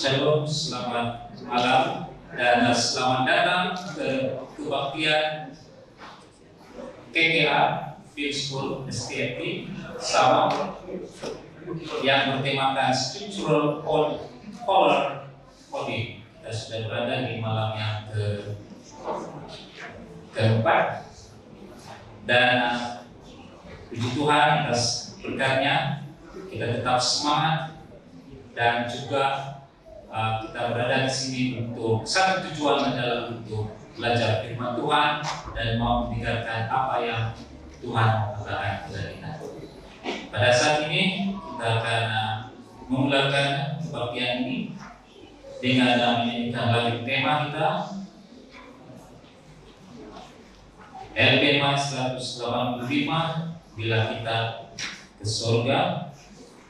Shalom, selamat malam dan selamat datang ke kebaktian KKA Field School STFP Sabang yang bertemakan Scriptural Color Coding. Kita sudah berada di malam yang keempat dan puji Tuhan atas berkatnya kita tetap semangat dan juga kita berada di sini untuk satu tujuan adalah untuk belajar firman Tuhan dan mau mendengarkan apa yang Tuhan katakan kepada kita. Pada saat ini kita akan memulakan kebaktian ini dengan menyanyikan lagu tema kita LPM 185 Bila Kita ke Surga,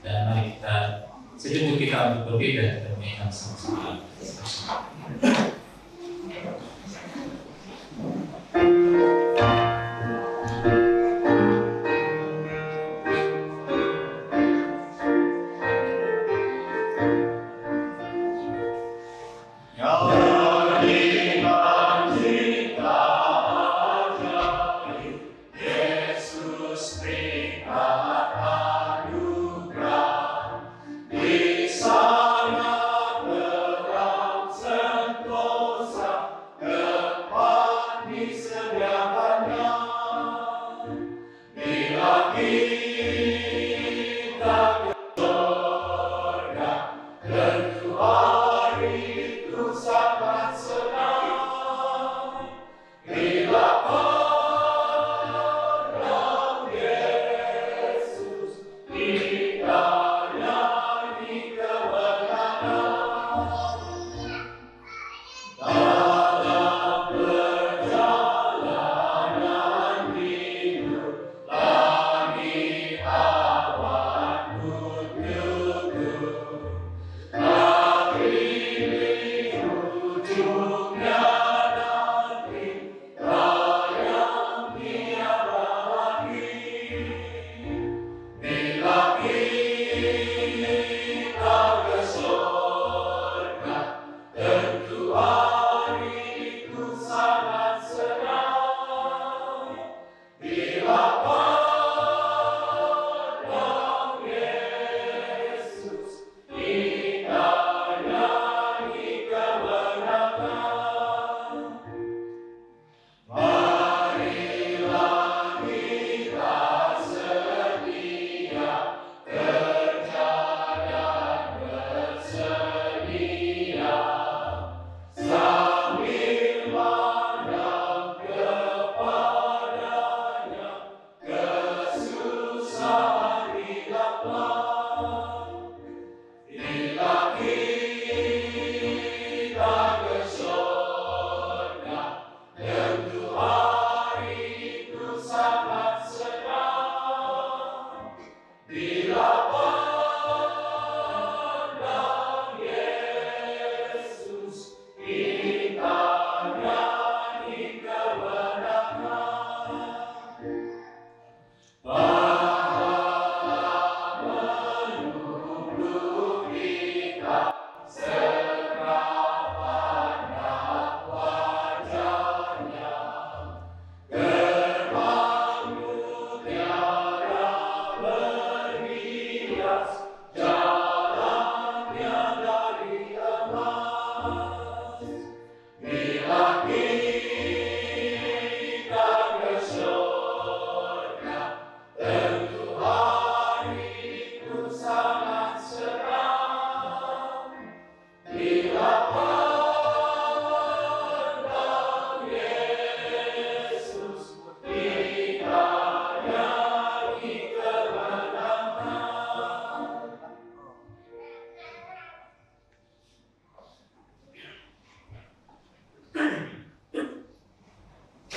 dan mari kita sejenak kita untuk berbeda dan menyanyikan sama-sama.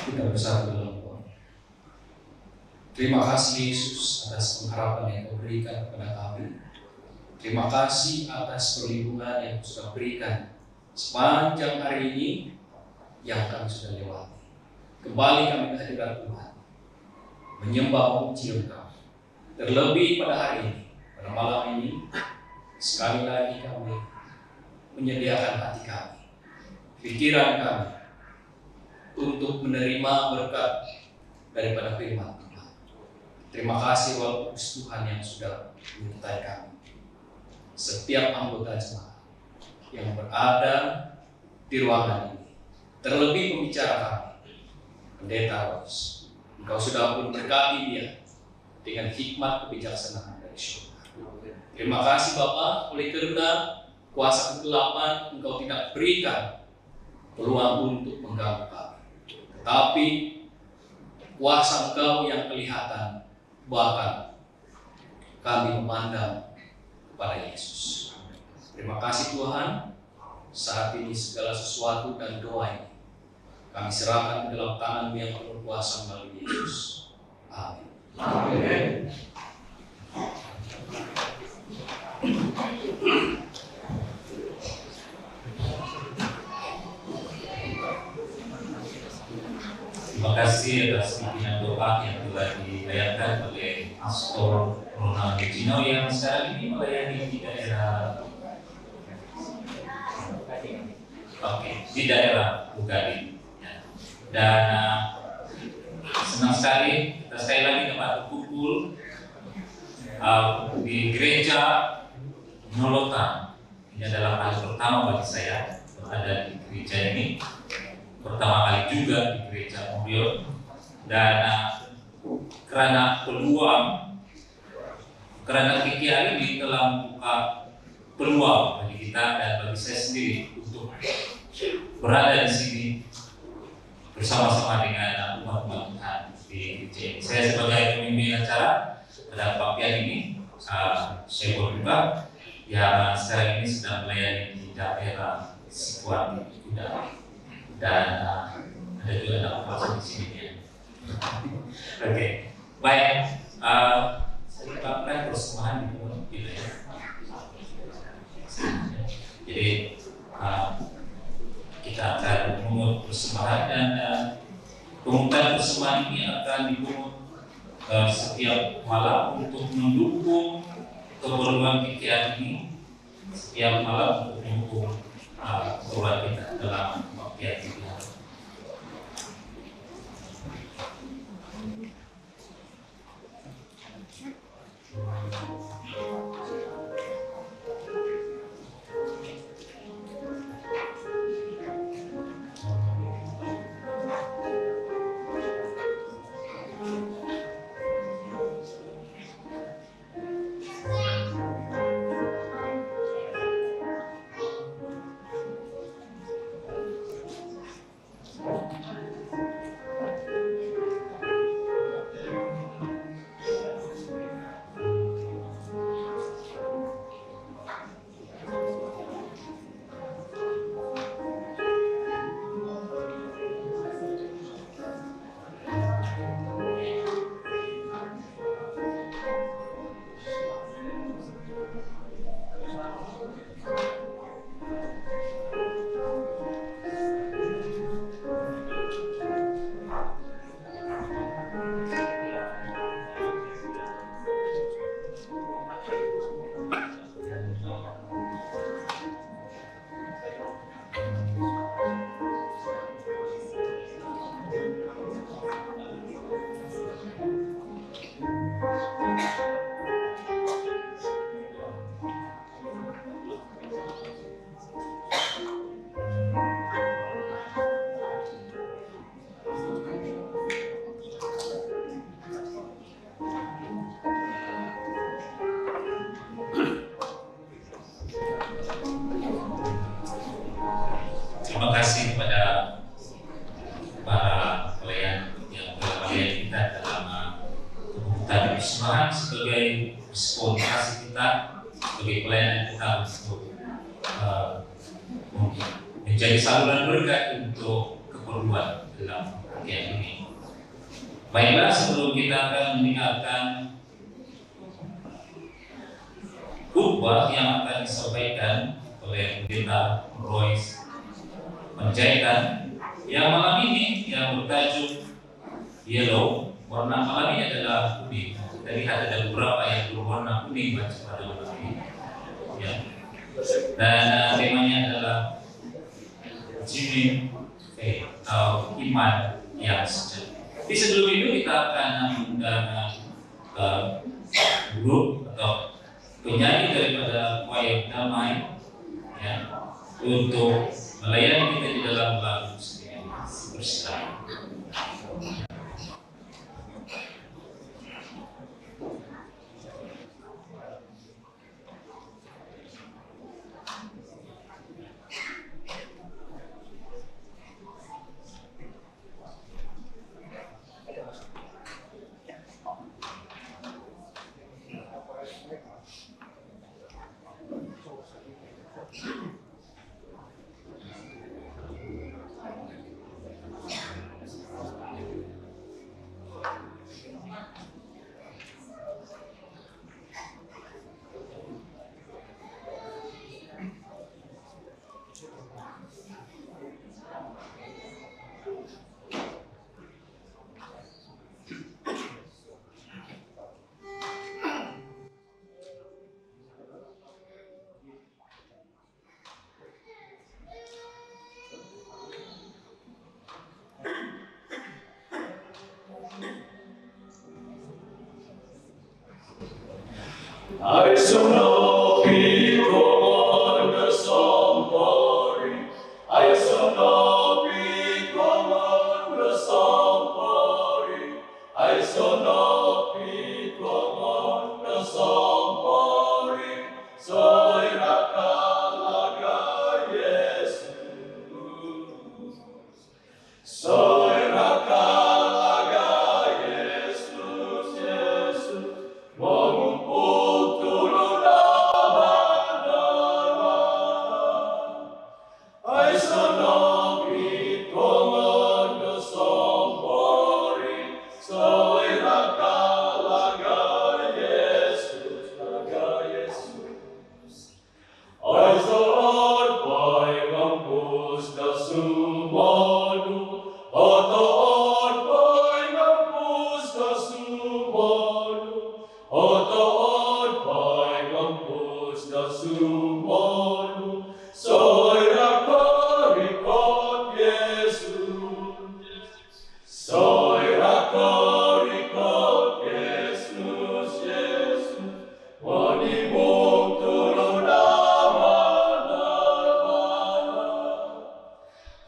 Kita bersatu dalam doa. Terima kasih Yesus atas pengharapan yang Kau berikan kepada kami. Terima kasih atas perlindungan yang Kau sudah berikan sepanjang hari ini yang kami sudah lewati. Kembali kami ke hadirat Tuhan, menyembah memuji Engkau. Terlebih pada hari ini, pada malam ini, sekali lagi kami menyediakan hati kami, pikiran kami, untuk menerima berkat daripada firman Tuhan. Terima kasih Roh Kudus Tuhan yang sudah menyertai kami. Setiap anggota jemaat yang berada di ruangan ini, terlebih pembicara kami, Pendeta Ros, Engkau sudah pun berkati dia dengan hikmat kebijaksanaan dari surga. Terima kasih Bapa, oleh karena kuasa kegelapan Engkau tidak berikan peluang untuk mengganggu kami, tetapi kuasa Engkau yang kelihatan, bahkan kami memandang kepada Yesus. Terima kasih Tuhan, saat ini segala sesuatu dan doa ini kami serahkan ke dalam tangan-Mu yang penuh kuasa melalui Yesus. Amin. Amin. Terima kasih atas pimpinan doa yang telah dilayangkan oleh Pastor Ronald Gino yang sekarang ini melayani di daerah di daerah Bugadi. Dan senang sekali kita sekali lagi dapat berkumpul di gereja Nolotan. Ini adalah kali pertama bagi saya berada di gereja ini, pertama kali juga di gereja Mobil. Dan karena peluang, karena KKR ini telah membuka peluang bagi kita dan bagi saya sendiri untuk berada di sini bersama-sama dengan umat-umat Tuhan di gereja ini. Saya sebagai pemimpin acara pada bagian ini, saya berbuka yang sekarang ini sedang melayani di daerah Sikuati Kuda, dan ada juga anak pastor di sini ya. Oke, baik. Saya lakukan persembahan gitu ya. Jadi kita akan memungut persembahan, dan pemungutan persembahan ini akan dipungut setiap malam untuk mendukung keperluan pikiran ini, setiap malam untuk mendukung keperluan kita dalam pikiran kita. Terima kasih kepada para pelayan yang telah melayani kita dalam pemungutan persembahan sebagai sponsorasi kita, sebagai pelayanan kita untuk menjadi saluran berkat untuk keperluan dalam bagian ini. Baiklah, sebelum kita akan mendengarkan khotbah yang akan disampaikan oleh Pendeta Royce Panjaitan yang malam ini yang bertajuk Yellow, warna malam ini adalah kuning. Kita lihat ada beberapa yang berwarna kuning pada malam ini. Ya. Dan temanya adalah genuine faith atau iman yang sejati. Tapi sebelum itu kita akan mengundang grup atau penyanyi daripada choir damai ya, untuk melayani kita di dalam lagu bersama. I shall not be commanded somebody. I shall not be commanded somebody. I shall not be commanded somebody. Soy rakalaga Yesus. Soy rakalaga Yesus, Yesus. Mengumpul turun nama-nama. I shall not be commanded somebody. Soy rakalaga Yesus, laga Yesus. I shall by ngampus da sumanu. Otoon by ngampus da sumanu. Otoon by ngampus da sumanu. Soy rakarikot Yesus. Soy rakarikot Yesus, Yesus. Manimong turun nama-nama.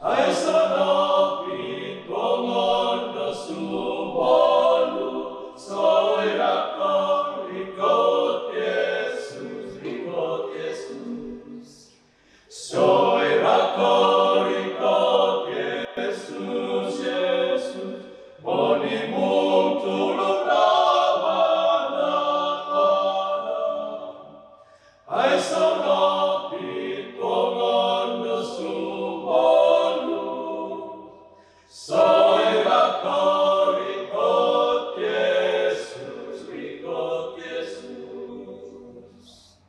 I shall not be commanded sumanu. Soy rakarikot Yesus, rikot Yesus. Soy rakarikot Yesus, Yesus. Manimong turun nama-nama. I shall not be commanded sumanu. Soy rakarikot Yesus, rikot Yesus.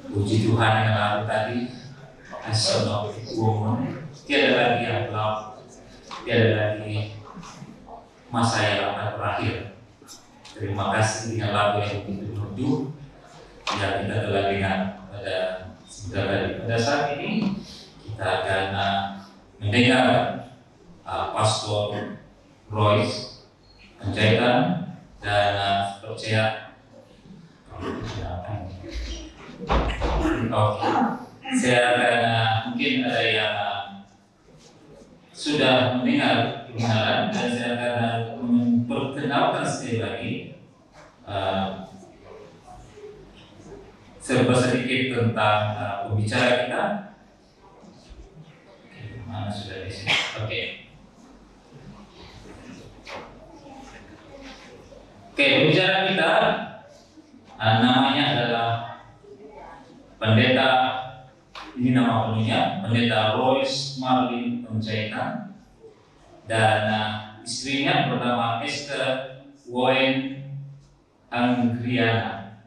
Puji Tuhan yang lalu tadi, Asono Woman, tiada lagi yang gelap, tiada lagi masa yang akan berakhir. Terima kasih dengan lagu yang begitu merdu yang kita telah dengar pada sebentar tadi. Pada saat ini kita akan mendengar Pastor Royce Panjaitan dan percaya. Oke, saya akan mungkin ada yang sudah mendengar kebenaran dan saya akan memperkenalkan sekali lagi serba sedikit tentang pembicara kita. Oke, mana sudah di sini? Oke. Oke, pembicara kita namanya adalah Pendeta, ini nama penuhnya, Pendeta Royce Marlin Panjaitan, dan istrinya bernama Esther Woen Anggriana.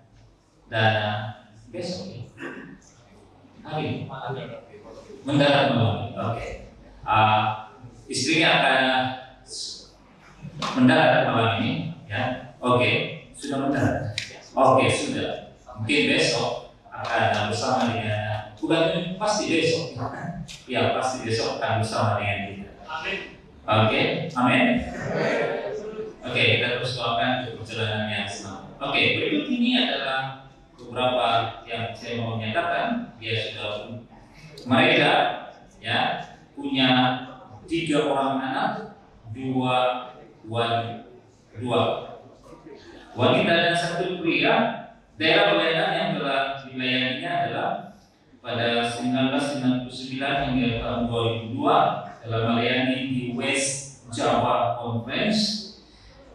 Dan besok hari mendarat malam. Oke. istrinya akan mendarat malam ini, ya. Oke, sudah mendarat. Oke, sudah. Mungkin besok akan bersama dengan, bukan pasti besok, ya pasti besok akan bersama dengan kita. Amin. Oke, amin. Oke, kita terus doakan untuk perjalanan yang selamat. Oke, berikut ini adalah beberapa yang saya mau nyatakan. Dia sudah mereka ya punya 3 orang anak, 2 wanita dan 1 pria. Daerah pelayanan yang telah dilayaninya adalah pada 1999 hingga tahun 2002 telah melayani di West Java Conference,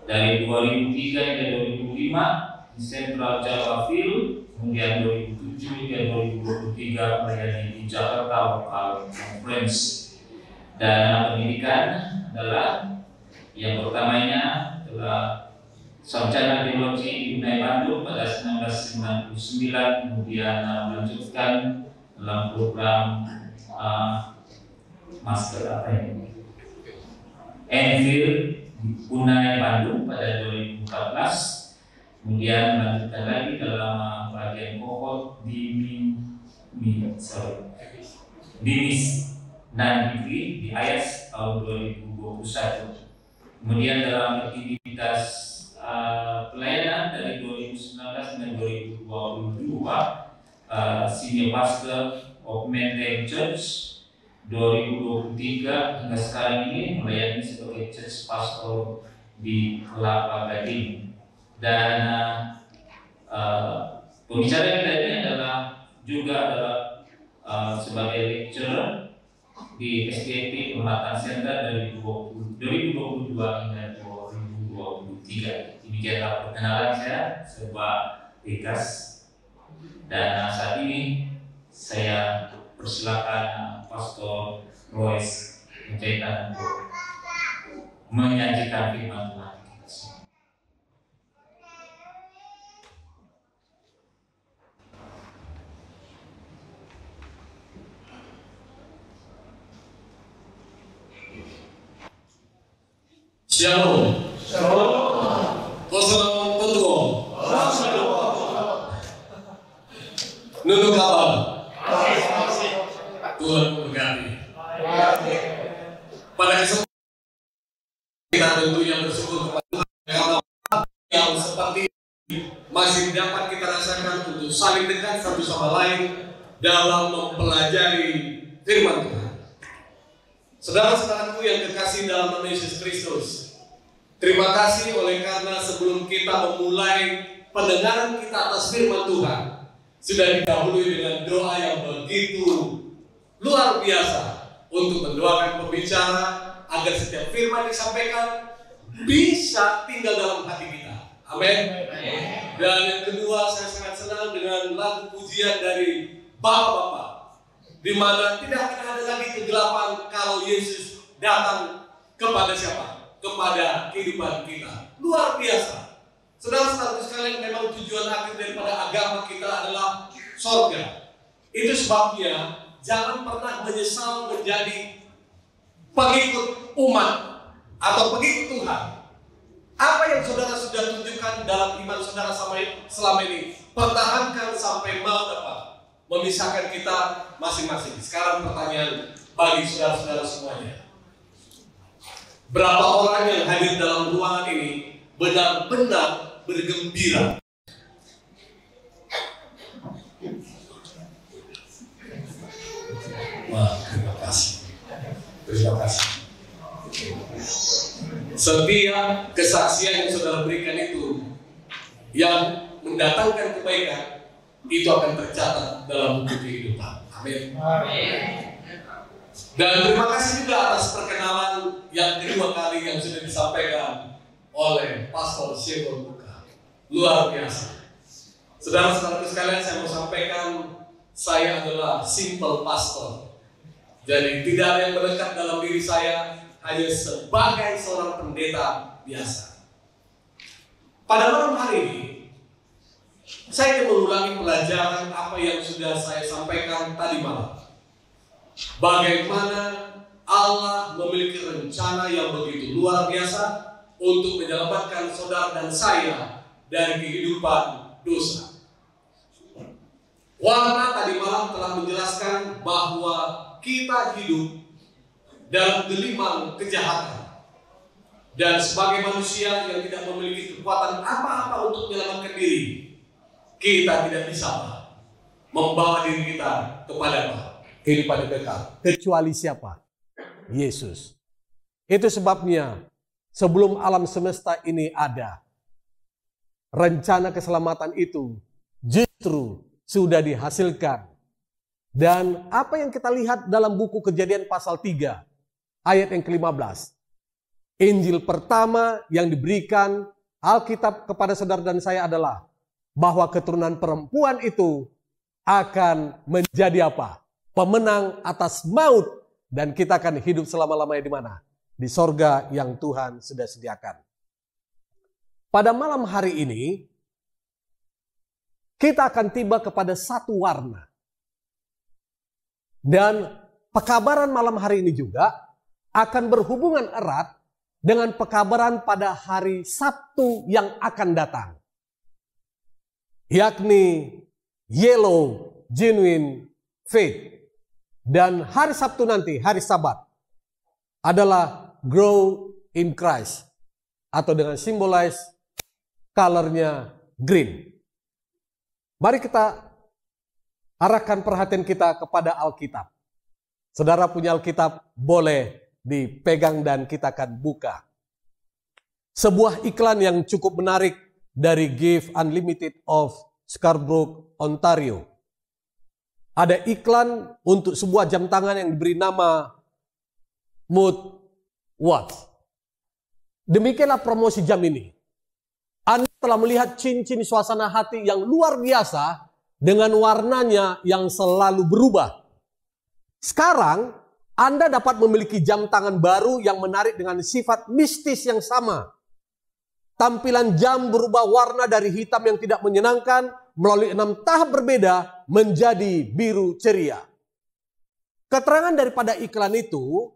dari 2003 hingga 2005 di Central Java Field, kemudian 2007 hingga 2023 melayani di Jakarta Local Conference. Dan pendidikan adalah yang pertamanya adalah sarjana teologi di UNAI Bandung pada 1999, kemudian melanjutkan dalam program master MPhil di UNAI Bandung pada 2014, kemudian melanjutkan lagi dalam bagian kohort di MIS non-degree di IAS tahun 2021. Kemudian dalam aktivitas pelayanan dari 2019 dan 2022, Senior Pastor of Menteng Church, 2023 hingga sekarang ini melayani sebagai Church Pastor di Kelapa Gading. Dan pembicara kita ini juga adalah sebagai lecturer di SDIT Pematang Center dari 2022 hingga 2023. Demikianlah perkenalan saya, Pak Rikas. Dan saat ini saya persilakan Pastor Royce Menjaitan untuk menyajikan firman Tuhan. Shalom. Kosong Petuo. Nunu kabar. Tuhan memberkati. Pada kesempatan kita tentunya bersyukur kepada Tuhan yang seperti masih dapat kita rasakan untuk saling dekat satu sama lain dalam mempelajari firman Tuhan. Saudara-saudaraku yang kekasih dalam nama Yesus Kristus, terima kasih oleh karena sebelum kita memulai pendengaran kita atas firman Tuhan, sudah didahului dengan doa yang begitu luar biasa untuk mendoakan pembicara agar setiap firman disampaikan bisa tinggal dalam hati kita. Amin. Dan yang kedua, saya sangat senang dengan lagu pujian dari Bapak-Bapak, di mana tidak akan ada lagi kegelapan kalau Yesus datang kepada siapa? Kepada kehidupan kita. Luar biasa. Saudara-saudara sekalian, memang tujuan akhir daripada agama kita adalah sorga. Itu sebabnya jangan pernah menyesal menjadi pengikut umat atau pengikut Tuhan. Apa yang saudara sudah tunjukkan dalam iman saudara selama ini, pertahankan sampai maut depan, memisahkan kita masing-masing. Sekarang pertanyaan bagi saudara-saudara semuanya, berapa orang yang hadir dalam ruangan ini benar-benar bergembira? Wah, terima kasih. Terima kasih. Setiap kesaksian yang saudara berikan itu yang mendatangkan kebaikan, itu akan tercatat dalam buku kehidupan. Amin. Dan terima kasih juga atas perkenalan yang kedua kali yang sudah disampaikan oleh Pastor Shebon Buka. Luar biasa. Saudara-saudara sekalian, saya mau sampaikan, saya adalah simple pastor. Jadi tidak ada yang melekat dalam diri saya, hanya sebagai seorang pendeta biasa. Pada malam hari ini, saya ingin mengulangi pelajaran apa yang sudah saya sampaikan tadi malam. Bagaimana Allah memiliki rencana yang begitu luar biasa untuk menyelamatkan saudara dan saya dari kehidupan dosa. Warna tadi malam telah menjelaskan bahwa kita hidup dalam gelimang kejahatan. Dan sebagai manusia yang tidak memiliki kekuatan apa-apa untuk menyelamatkan diri, kita tidak bisa membawa diri kita kepada kehidupan kekal. Kecuali siapa? Yesus. Itu sebabnya sebelum alam semesta ini ada, rencana keselamatan itu justru sudah dihasilkan. Dan apa yang kita lihat dalam buku Kejadian pasal 3 ayat yang ke-15. Injil pertama yang diberikan Alkitab kepada saudara dan saya adalah bahwa keturunan perempuan itu akan menjadi apa? Pemenang atas maut, dan kita akan hidup selama-lamanya di mana? Di sorga yang Tuhan sudah sediakan. Pada malam hari ini kita akan tiba kepada satu warna. Dan pekabaran malam hari ini juga akan berhubungan erat dengan pekabaran pada hari Sabtu yang akan datang. Yakni Yellow Genuine Faith. Dan hari Sabtu nanti, hari Sabat, adalah Grow in Christ. Atau dengan simbolize colornya green. Mari kita arahkan perhatian kita kepada Alkitab. Saudara punya Alkitab, boleh dipegang dan kita akan buka. Sebuah iklan yang cukup menarik dari Give Unlimited of Scarborough, Ontario. Ada iklan untuk sebuah jam tangan yang diberi nama Mood Watch. Demikianlah promosi jam ini. Anda telah melihat cincin suasana hati yang luar biasa dengan warnanya yang selalu berubah. Sekarang Anda dapat memiliki jam tangan baru yang menarik dengan sifat mistis yang sama. Tampilan jam berubah warna dari hitam yang tidak menyenangkan melalui 6 tahap berbeda menjadi biru ceria. Keterangan daripada iklan itu,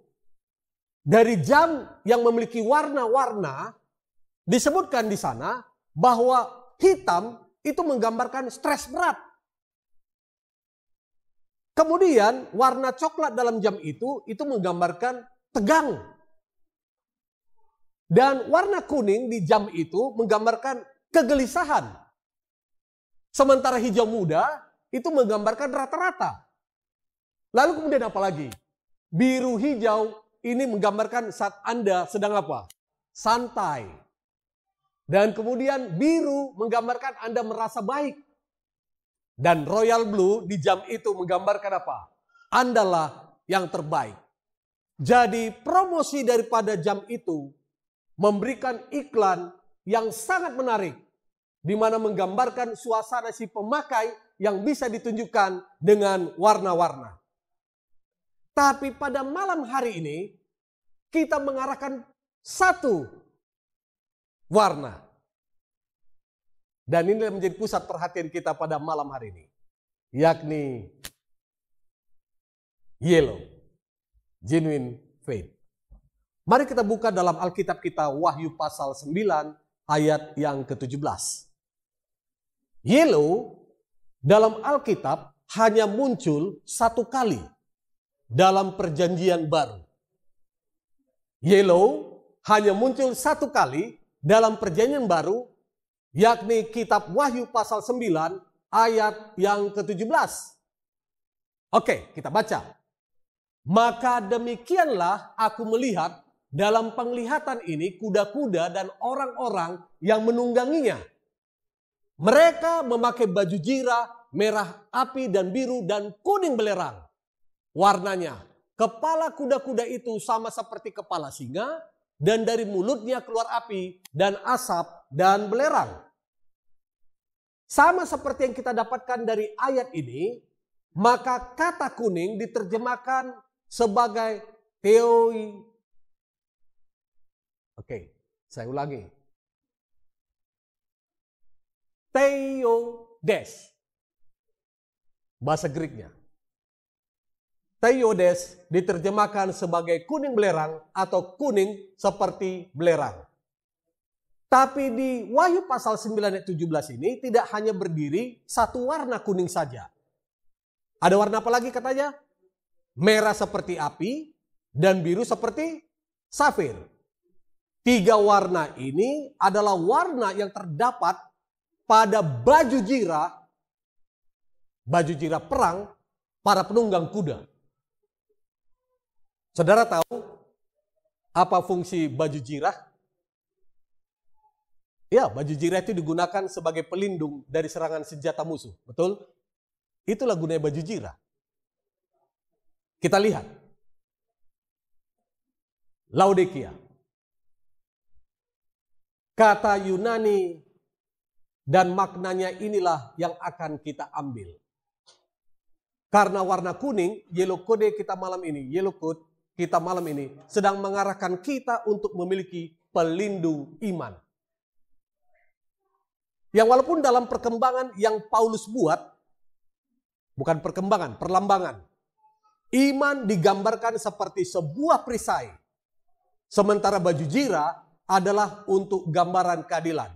dari jam yang memiliki warna-warna, disebutkan di sana bahwa hitam itu menggambarkan stres berat. Kemudian warna coklat dalam jam itu menggambarkan tegang. Dan warna kuning di jam itu menggambarkan kegelisahan. Sementara hijau muda itu menggambarkan rata-rata. Lalu kemudian apa lagi? Biru hijau ini menggambarkan saat Anda sedang apa? Santai. Dan kemudian biru menggambarkan Anda merasa baik. Dan royal blue di jam itu menggambarkan apa? Andalah yang terbaik. Jadi promosi daripada jam itu memberikan iklan yang sangat menarik, di mana menggambarkan suasana si pemakai yang bisa ditunjukkan dengan warna-warna. Tapi pada malam hari ini, kita mengarahkan satu warna. Dan ini menjadi pusat perhatian kita pada malam hari ini. Yakni Yellow Genuine Faith. Mari kita buka dalam Alkitab kita Wahyu pasal 9 ayat yang ke-17. Yellow dalam Alkitab hanya muncul satu kali dalam perjanjian baru. Yellow hanya muncul satu kali dalam perjanjian baru, yakni kitab Wahyu pasal 9 ayat yang ke-17. Oke, kita baca. Maka demikianlah aku melihat dalam penglihatan ini kuda-kuda dan orang-orang yang menungganginya. Mereka memakai baju jira, merah api dan biru dan kuning belerang. Warnanya, kepala kuda-kuda itu sama seperti kepala singa, dan dari mulutnya keluar api dan asap dan belerang. Sama seperti yang kita dapatkan dari ayat ini, maka kata kuning diterjemahkan sebagai theoi. Oke, saya ulangi. Theodes. Bahasa Greeknya. Theiodes diterjemahkan sebagai kuning belerang atau kuning seperti belerang. Tapi di Wahyu pasal 9 ayat 17 ini tidak hanya berdiri satu warna kuning saja. Ada warna apa lagi katanya? Merah seperti api dan biru seperti safir. 3 warna ini adalah warna yang terdapat pada baju jirah perang para penunggang kuda. Saudara tahu apa fungsi baju jirah? Ya, baju jirah itu digunakan sebagai pelindung dari serangan senjata musuh. Betul? Itulah gunanya baju jirah. Kita lihat. Laodikia. Kata Yunani dan maknanya inilah yang akan kita ambil. Karena warna kuning, yellow code kita malam ini, sedang mengarahkan kita untuk memiliki pelindung iman. Yang walaupun dalam perkembangan yang Paulus buat, bukan perkembangan, perlambangan. Iman digambarkan seperti sebuah perisai. Sementara baju jirah adalah untuk gambaran keadilan.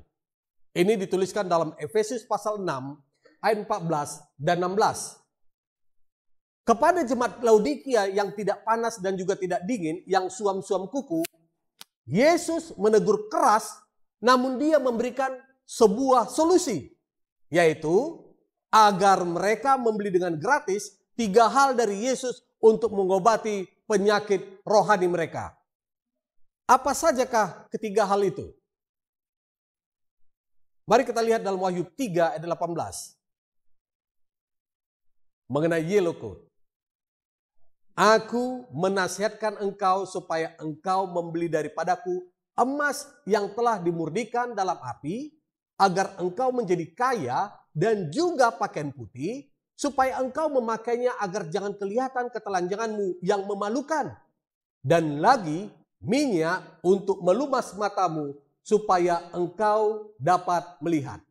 Ini dituliskan dalam Efesus pasal 6 ayat 14 dan 16. Kepada jemaat Laodikia yang tidak panas dan juga tidak dingin, yang suam-suam kuku, Yesus menegur keras, namun dia memberikan sebuah solusi, yaitu agar mereka membeli dengan gratis 3 hal dari Yesus untuk mengobati penyakit rohani mereka. Apa sajakah ketiga hal itu? Mari kita lihat dalam Wahyu 3 ayat 18. Mengenai yellow code. Aku menasihatkan engkau supaya engkau membeli daripadaku emas yang telah dimurnikan dalam api, agar engkau menjadi kaya, dan juga pakaian putih, supaya engkau memakainya agar jangan kelihatan ketelanjanganmu yang memalukan. Dan lagi minyak untuk melumas matamu, supaya engkau dapat melihat.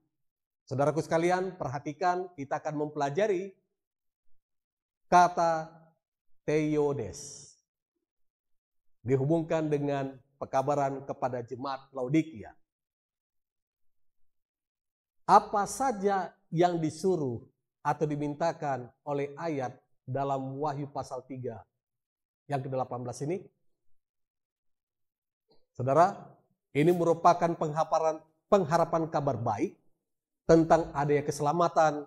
Saudaraku sekalian, perhatikan, kita akan mempelajari kata Theiodes. Dihubungkan dengan pekabaran kepada jemaat Laodikia. Apa saja yang disuruh atau dimintakan oleh ayat dalam Wahyu pasal 3 yang ke-18 ini? Saudara, ini merupakan pengharapan kabar baik tentang adanya keselamatan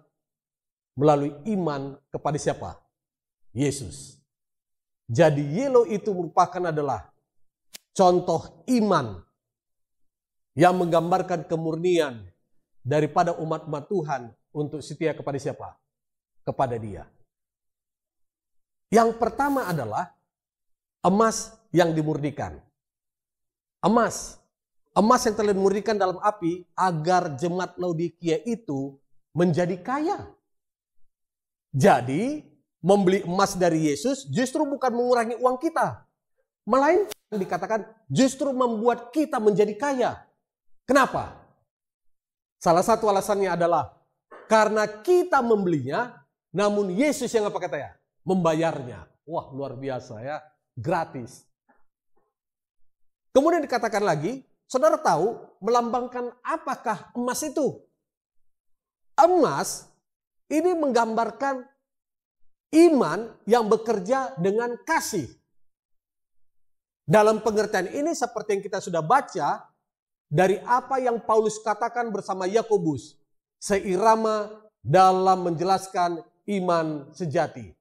melalui iman kepada siapa? Yesus. Jadi yellow itu merupakan adalah contoh iman yang menggambarkan kemurnian daripada umat-umat Tuhan untuk setia kepada siapa? Kepada Dia. Yang pertama adalah emas yang dimurnikan. Emas yang telah dimurnikan dalam api agar jemaat Laodikia itu menjadi kaya. Jadi, membeli emas dari Yesus justru bukan mengurangi uang kita. Melainkan dikatakan justru membuat kita menjadi kaya. Kenapa? Salah satu alasannya adalah karena kita membelinya, namun Yesus yang apa katanya? Membayarnya. Wah, luar biasa ya, gratis. Kemudian dikatakan lagi, saudara tahu melambangkan apakah emas itu? Emas ini menggambarkan iman yang bekerja dengan kasih. Dalam pengertian ini seperti yang kita sudah baca, dari apa yang Paulus katakan bersama Yakobus, seirama dalam menjelaskan iman sejati.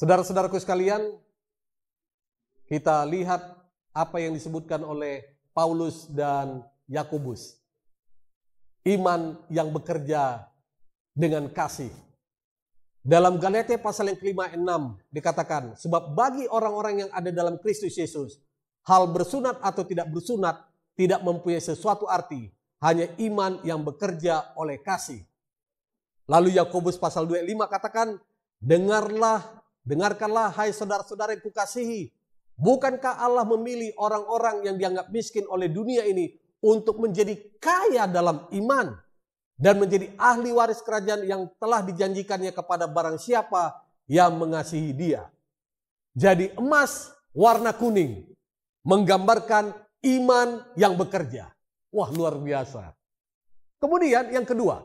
Saudara-saudaraku sekalian, kita lihat apa yang disebutkan oleh Paulus dan Yakobus. Iman yang bekerja dengan kasih. Dalam Galatia pasal yang kelima 6 dikatakan, sebab bagi orang-orang yang ada dalam Kristus Yesus, hal bersunat atau tidak bersunat tidak mempunyai sesuatu arti, hanya iman yang bekerja oleh kasih. Lalu Yakobus pasal 2 ayat 5 katakan, dengarkanlah hai saudara-saudara yang kukasihi, bukankah Allah memilih orang-orang yang dianggap miskin oleh dunia ini untuk menjadi kaya dalam iman dan menjadi ahli waris kerajaan yang telah dijanjikannya kepada barang siapa yang mengasihi dia. Jadi emas warna kuning menggambarkan iman yang bekerja. Wah, luar biasa. Kemudian yang kedua,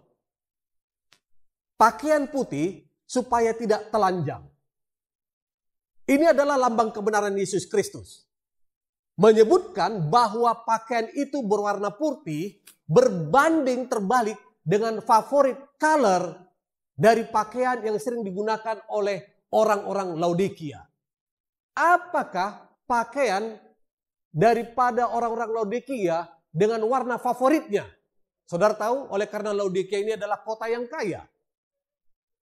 pakaian putih supaya tidak telanjang. Ini adalah lambang kebenaran Yesus Kristus. Menyebutkan bahwa pakaian itu berwarna putih berbanding terbalik dengan favorit color dari pakaian yang sering digunakan oleh orang-orang Laodikia. Apakah pakaian daripada orang-orang Laodikia dengan warna favoritnya? Saudara tahu, oleh karena Laodikia ini adalah kota yang kaya.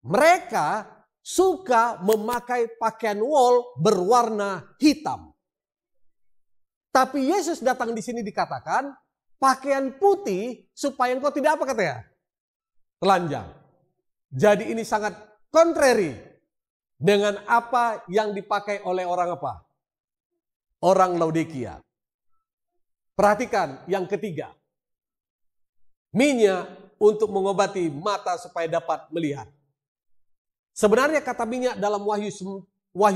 Mereka suka memakai pakaian wol berwarna hitam. Tapi Yesus datang di sini dikatakan, pakaian putih supaya engkau tidak apa katanya? Telanjang. Jadi ini sangat contrary dengan apa yang dipakai oleh orang apa? Orang Laodikia. Perhatikan yang ketiga. Minyak untuk mengobati mata supaya dapat melihat. Sebenarnya kata minyak dalam Wahyu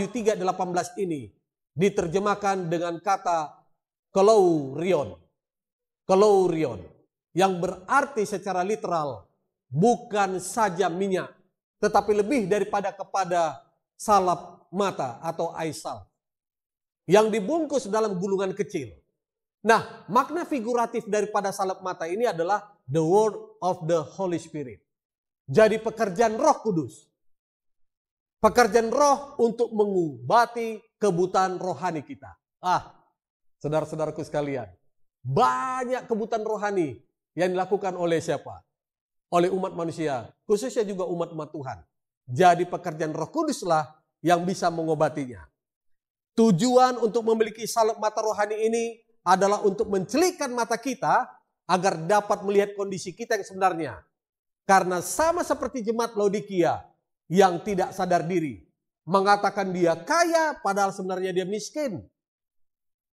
3:18 ini diterjemahkan dengan kata kolourion. Kolourion yang berarti secara literal bukan saja minyak, tetapi lebih daripada kepada salap mata atau aisal yang dibungkus dalam gulungan kecil. Nah, makna figuratif daripada salap mata ini adalah the word of the Holy Spirit. Jadi pekerjaan Roh Kudus. Pekerjaan Roh untuk mengobati kebutaan rohani kita. Saudara-saudaraku sekalian, banyak kebutaan rohani yang dilakukan oleh siapa? Oleh umat manusia, khususnya juga umat-umat Tuhan. Jadi pekerjaan Roh Kuduslah yang bisa mengobatinya. Tujuan untuk memiliki salep mata rohani ini adalah untuk mencelikkan mata kita agar dapat melihat kondisi kita yang sebenarnya. Karena sama seperti jemaat Laodikia yang tidak sadar diri, mengatakan dia kaya padahal sebenarnya dia miskin.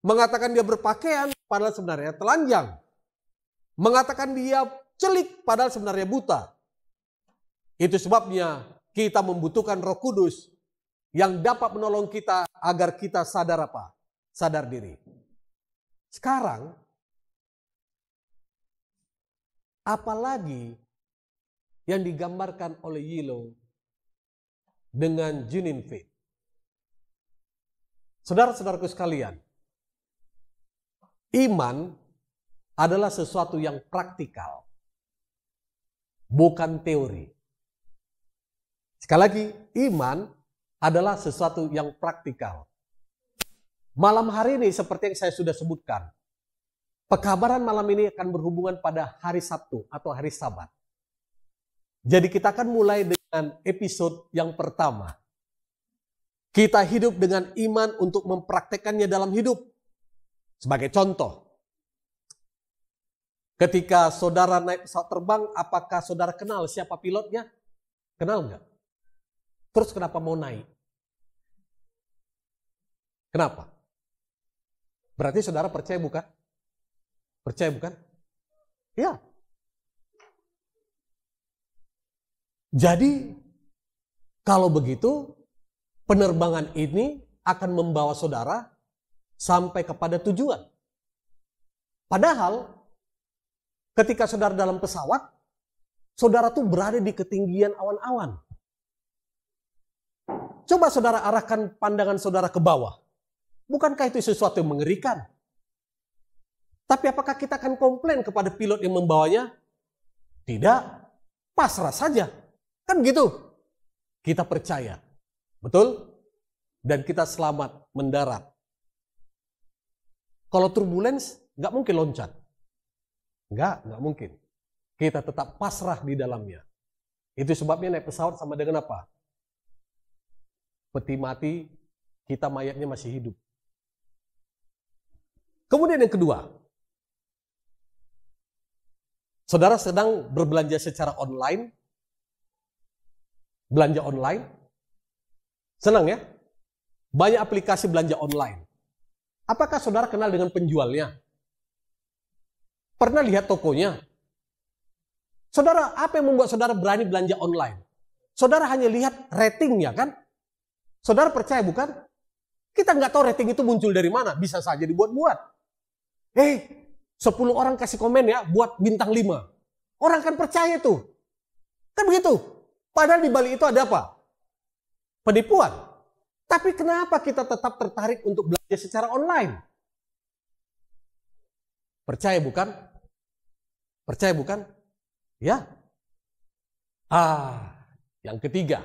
Mengatakan dia berpakaian padahal sebenarnya telanjang. Mengatakan dia celik padahal sebenarnya buta. Itu sebabnya kita membutuhkan Roh Kudus yang dapat menolong kita agar kita sadar apa? Sadar diri. Sekarang, apalagi yang digambarkan oleh Yilo dengan genuine faith. Saudara-saudaraku sekalian, iman adalah sesuatu yang praktikal, bukan teori. Sekali lagi, iman adalah sesuatu yang praktikal. Malam hari ini seperti yang saya sudah sebutkan, pekabaran malam ini akan berhubungan pada hari Sabtu atau hari Sabat. Jadi kita akan mulai dengan episode yang pertama. Kita hidup dengan iman untuk mempraktekannya dalam hidup. Sebagai contoh, ketika saudara naik pesawat terbang, apakah saudara kenal siapa pilotnya? Kenal nggak? Terus kenapa mau naik? Kenapa? Berarti saudara percaya bukan? Percaya bukan? Ya. Jadi, kalau begitu, penerbangan ini akan membawa saudara sampai kepada tujuan. Padahal, ketika saudara dalam pesawat, saudara tuh berada di ketinggian awan-awan. Coba saudara arahkan pandangan saudara ke bawah. Bukankah itu sesuatu yang mengerikan? Tapi apakah kita akan komplain kepada pilot yang membawanya? Tidak. Pasrah saja. Kan gitu. Kita percaya. Betul? Dan kita selamat mendarat. Kalau turbulence, nggak mungkin loncat. Nggak mungkin. Kita tetap pasrah di dalamnya. Itu sebabnya naik pesawat sama dengan apa? Peti mati, kita mayatnya masih hidup. Kemudian yang kedua, saudara sedang berbelanja secara online, belanja online, senang ya? Banyak aplikasi belanja online. Apakah saudara kenal dengan penjualnya? Pernah lihat tokonya? Saudara, apa yang membuat saudara berani belanja online? Saudara hanya lihat ratingnya kan? Saudara percaya bukan? Kita nggak tahu rating itu muncul dari mana. Bisa saja dibuat-buat. 10 orang kasih komen ya, buat bintang 5. Orang kan percaya tuh. Kan begitu. Padahal di balik itu ada apa? Penipuan. Tapi kenapa kita tetap tertarik untuk belajar secara online? Percaya bukan? Percaya bukan? Ya. Yang ketiga.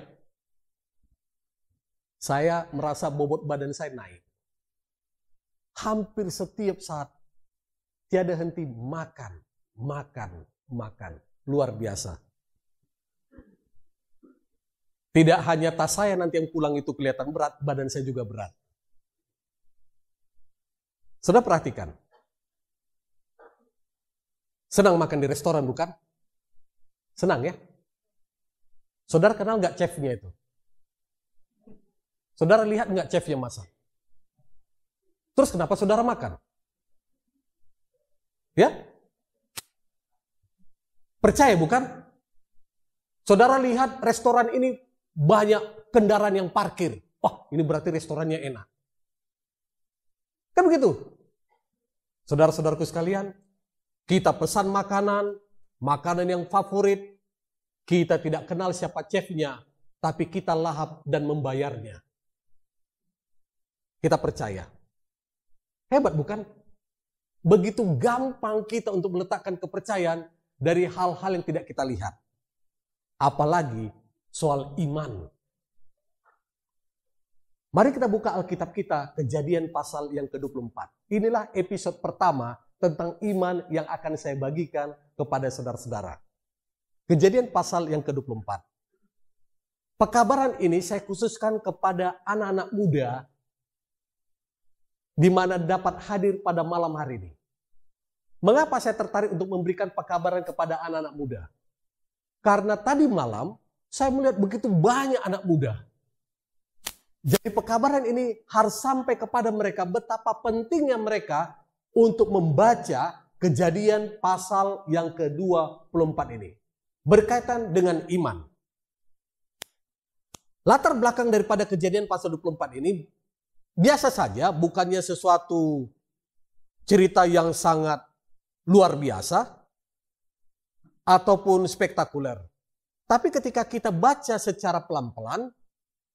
Saya merasa bobot badan saya naik. Hampir setiap saat tiada henti makan. Luar biasa. Tidak hanya tas saya nanti yang pulang itu kelihatan berat, badan saya juga berat. Sudah perhatikan. Senang makan di restoran bukan? Senang ya? Saudara kenal nggak chefnya itu? Saudara lihat nggak chefnya masak? Terus kenapa saudara makan? Ya? Percaya bukan? Saudara lihat restoran ini banyak kendaraan yang parkir. Wah, ini berarti restorannya enak. Kan begitu? Saudara-saudaraku sekalian, kita pesan makanan yang favorit. Kita tidak kenal siapa chefnya, tapi kita lahap dan membayarnya. Kita percaya. Hebat bukan? Begitu gampang kita untuk meletakkan kepercayaan dari hal-hal yang tidak kita lihat. Apalagi soal iman. Mari kita buka Alkitab kita, Kejadian pasal yang ke-24. Inilah episode pertama tentang iman yang akan saya bagikan kepada saudara-saudara. Kejadian pasal yang ke-24. Pekabaran ini saya khususkan kepada anak-anak muda di mana dapat hadir pada malam hari ini. Mengapa saya tertarik untuk memberikan pekabaran kepada anak-anak muda? Karena tadi malam saya melihat begitu banyak anak muda. Jadi pekabaran ini harus sampai kepada mereka betapa pentingnya mereka untuk membaca Kejadian pasal yang ke-24 ini. Berkaitan dengan iman. Latar belakang daripada Kejadian pasal 24 ini biasa saja, bukannya sesuatu cerita yang sangat luar biasa ataupun spektakuler. Tapi ketika kita baca secara pelan-pelan,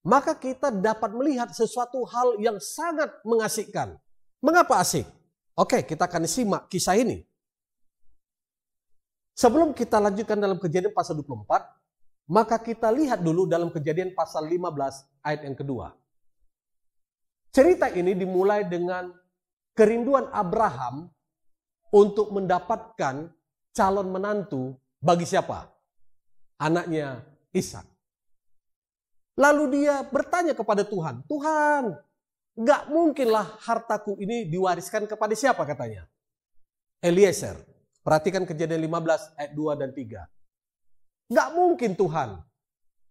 maka kita dapat melihat sesuatu hal yang sangat mengasihkan. Mengapa asik? Oke, kita akan simak kisah ini. Sebelum kita lanjutkan dalam Kejadian pasal 24, maka kita lihat dulu dalam Kejadian pasal 15 ayat yang kedua. Cerita ini dimulai dengan kerinduan Abraham untuk mendapatkan calon menantu bagi siapa? Anaknya Ishak. Lalu dia bertanya kepada Tuhan, Tuhan, gak mungkinlah hartaku ini diwariskan kepada siapa katanya? Eliezer. Perhatikan Kejadian 15 ayat 2 dan 3. Gak mungkin Tuhan.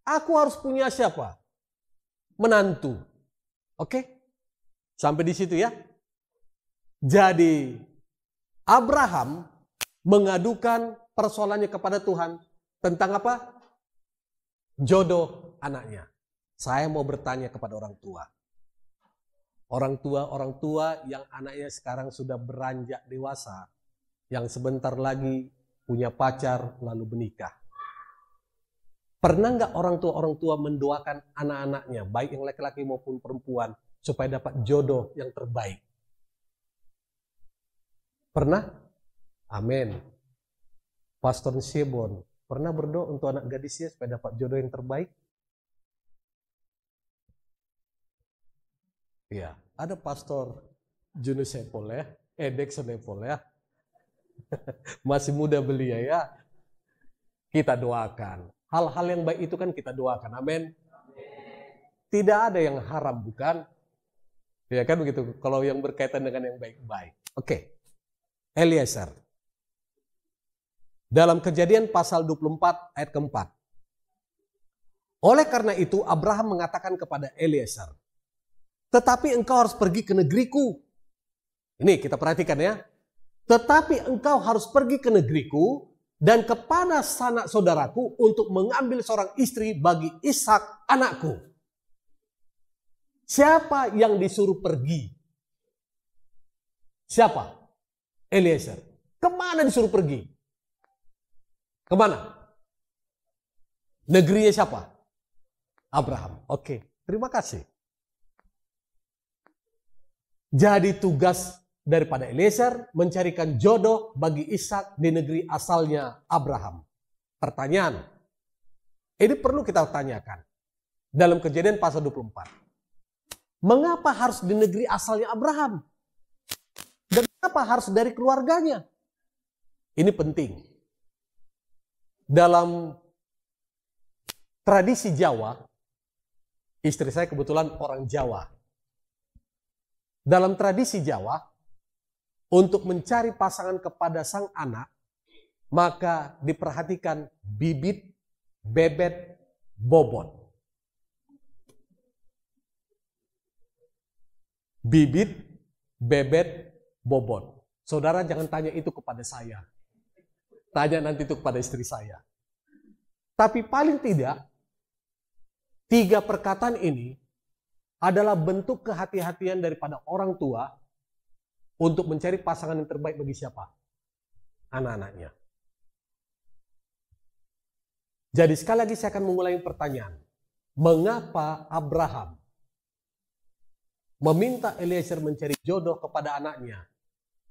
Aku harus punya siapa? Menantu. Oke? Sampai di situ ya. Jadi Abraham mengadukan persoalannya kepada Tuhan tentang apa? Jodoh anaknya. Saya mau bertanya kepada orang tua. Orang tua yang anaknya sekarang sudah beranjak dewasa. Yang sebentar lagi punya pacar lalu menikah. Pernah nggak orang tua mendoakan anak-anaknya, baik yang laki-laki maupun perempuan, supaya dapat jodoh yang terbaik? Pernah? Amin. Pastor Shebon pernah berdoa untuk anak gadisnya supaya dapat jodoh yang terbaik? Ya, ada Pastor Junus Sepol ya, Dexon Sepol ya. Masih muda belia ya. Kita doakan. Hal-hal yang baik itu kan kita doakan. Amin. Tidak ada yang haram bukan? Ya kan begitu. Kalau yang berkaitan dengan yang baik-baik. Oke. Eliezer. Dalam Kejadian pasal 24 ayat keempat. Oleh karena itu Abraham mengatakan kepada Eliezer, tetapi engkau harus pergi ke negeriku. Ini kita perhatikan ya. Tetapi engkau harus pergi ke negeriku dan kepada sanak saudaraku untuk mengambil seorang istri bagi Ishak anakku. Siapa yang disuruh pergi? Siapa? Eliezer. Kemana disuruh pergi? Kemana? Negerinya siapa? Abraham. Oke, terima kasih. Jadi tugas daripada Eliezer mencarikan jodoh bagi Ishak di negeri asalnya Abraham. Pertanyaan, ini perlu kita tanyakan dalam Kejadian pasal 24. Mengapa harus di negeri asalnya Abraham? Dan mengapa harus dari keluarganya? Ini penting. Dalam tradisi Jawa, istri saya kebetulan orang Jawa. Dalam tradisi Jawa, untuk mencari pasangan kepada sang anak, maka diperhatikan bibit, bebet, bobot. Bibit, bebet, bobot. Saudara jangan tanya itu kepada saya. Tanya nanti itu kepada istri saya. Tapi paling tidak, 3 perkataan ini adalah bentuk kehati-hatian daripada orang tua untuk mencari pasangan yang terbaik bagi siapa? Anak-anaknya. Jadi sekali lagi saya akan memulai pertanyaan. Mengapa Abraham meminta Eliezer mencari jodoh kepada anaknya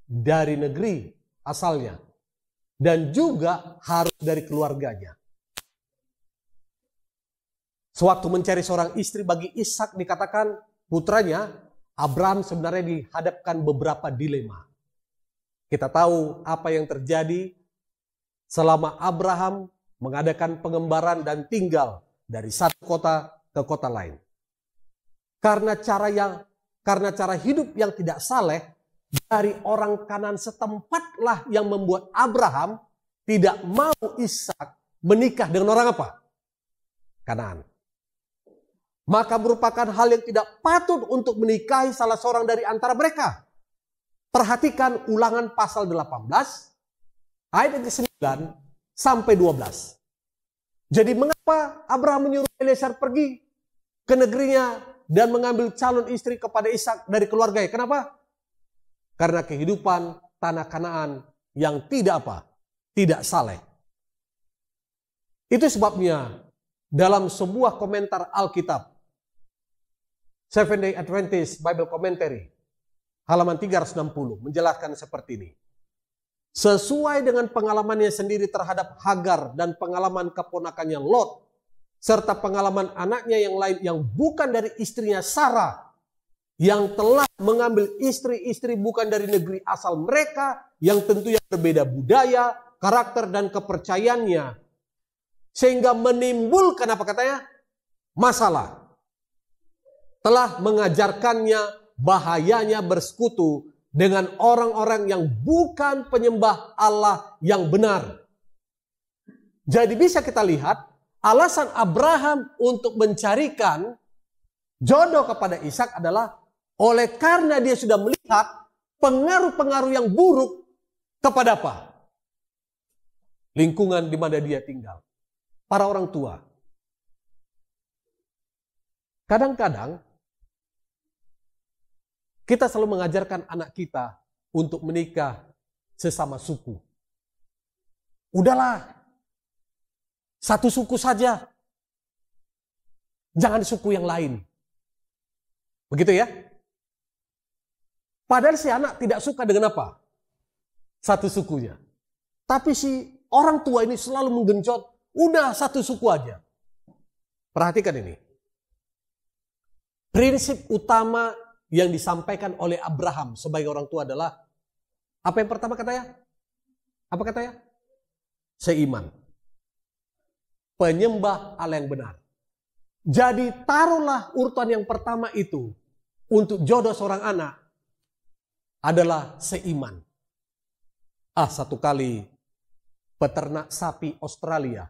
dari negeri asalnya dan juga harus dari keluarganya? Sewaktu mencari seorang istri bagi Ishak dikatakan putranya, Abraham sebenarnya dihadapkan beberapa dilema. Kita tahu apa yang terjadi selama Abraham mengadakan pengembaraan dan tinggal dari satu kota ke kota lain. Karena cara hidup yang tidak saleh dari orang Kanaan setempatlah yang membuat Abraham tidak mau Ishak menikah dengan orang apa? Kanaan. Maka merupakan hal yang tidak patut untuk menikahi salah seorang dari antara mereka. Perhatikan Ulangan pasal 18 ayat yang ke-9 sampai 12. Jadi mengapa Abraham menyuruh Eliezer pergi ke negerinya dan mengambil calon istri kepada Ishak dari keluarganya? Kenapa? Karena kehidupan tanah Kanaan yang tidak apa? Tidak saleh. Itu sebabnya dalam sebuah komentar Alkitab, Seventh-day Adventist Bible Commentary, halaman 360, menjelaskan seperti ini. Sesuai dengan pengalamannya sendiri terhadap Hagar dan pengalaman keponakannya Lot, serta pengalaman anaknya yang lain yang bukan dari istrinya Sarah, yang telah mengambil istri-istri bukan dari negeri asal mereka, yang tentunya berbeda budaya, karakter, dan kepercayaannya, sehingga menimbulkan apa katanya? Masalah. Telah mengajarkannya bahayanya bersekutu dengan orang-orang yang bukan penyembah Allah yang benar. Jadi bisa kita lihat alasan Abraham untuk mencarikan jodoh kepada Ishak adalah oleh karena dia sudah melihat pengaruh-pengaruh yang buruk kepada apa? Lingkungan di mana dia tinggal. Para orang tua. Kadang-kadang kita selalu mengajarkan anak kita untuk menikah sesama suku. Udahlah, satu suku saja. Jangan suku yang lain. Begitu ya? Padahal si anak tidak suka dengan apa? Satu sukunya. Tapi si orang tua ini selalu menggenjot, udah satu suku aja. Perhatikan ini. Prinsip utama yang disampaikan oleh Abraham sebagai orang tua adalah, apa yang pertama katanya? Apa katanya? Seiman. Penyembah Allah yang benar. Jadi taruhlah urutan yang pertama itu untuk jodoh seorang anak adalah seiman. Satu kali peternak sapi Australia.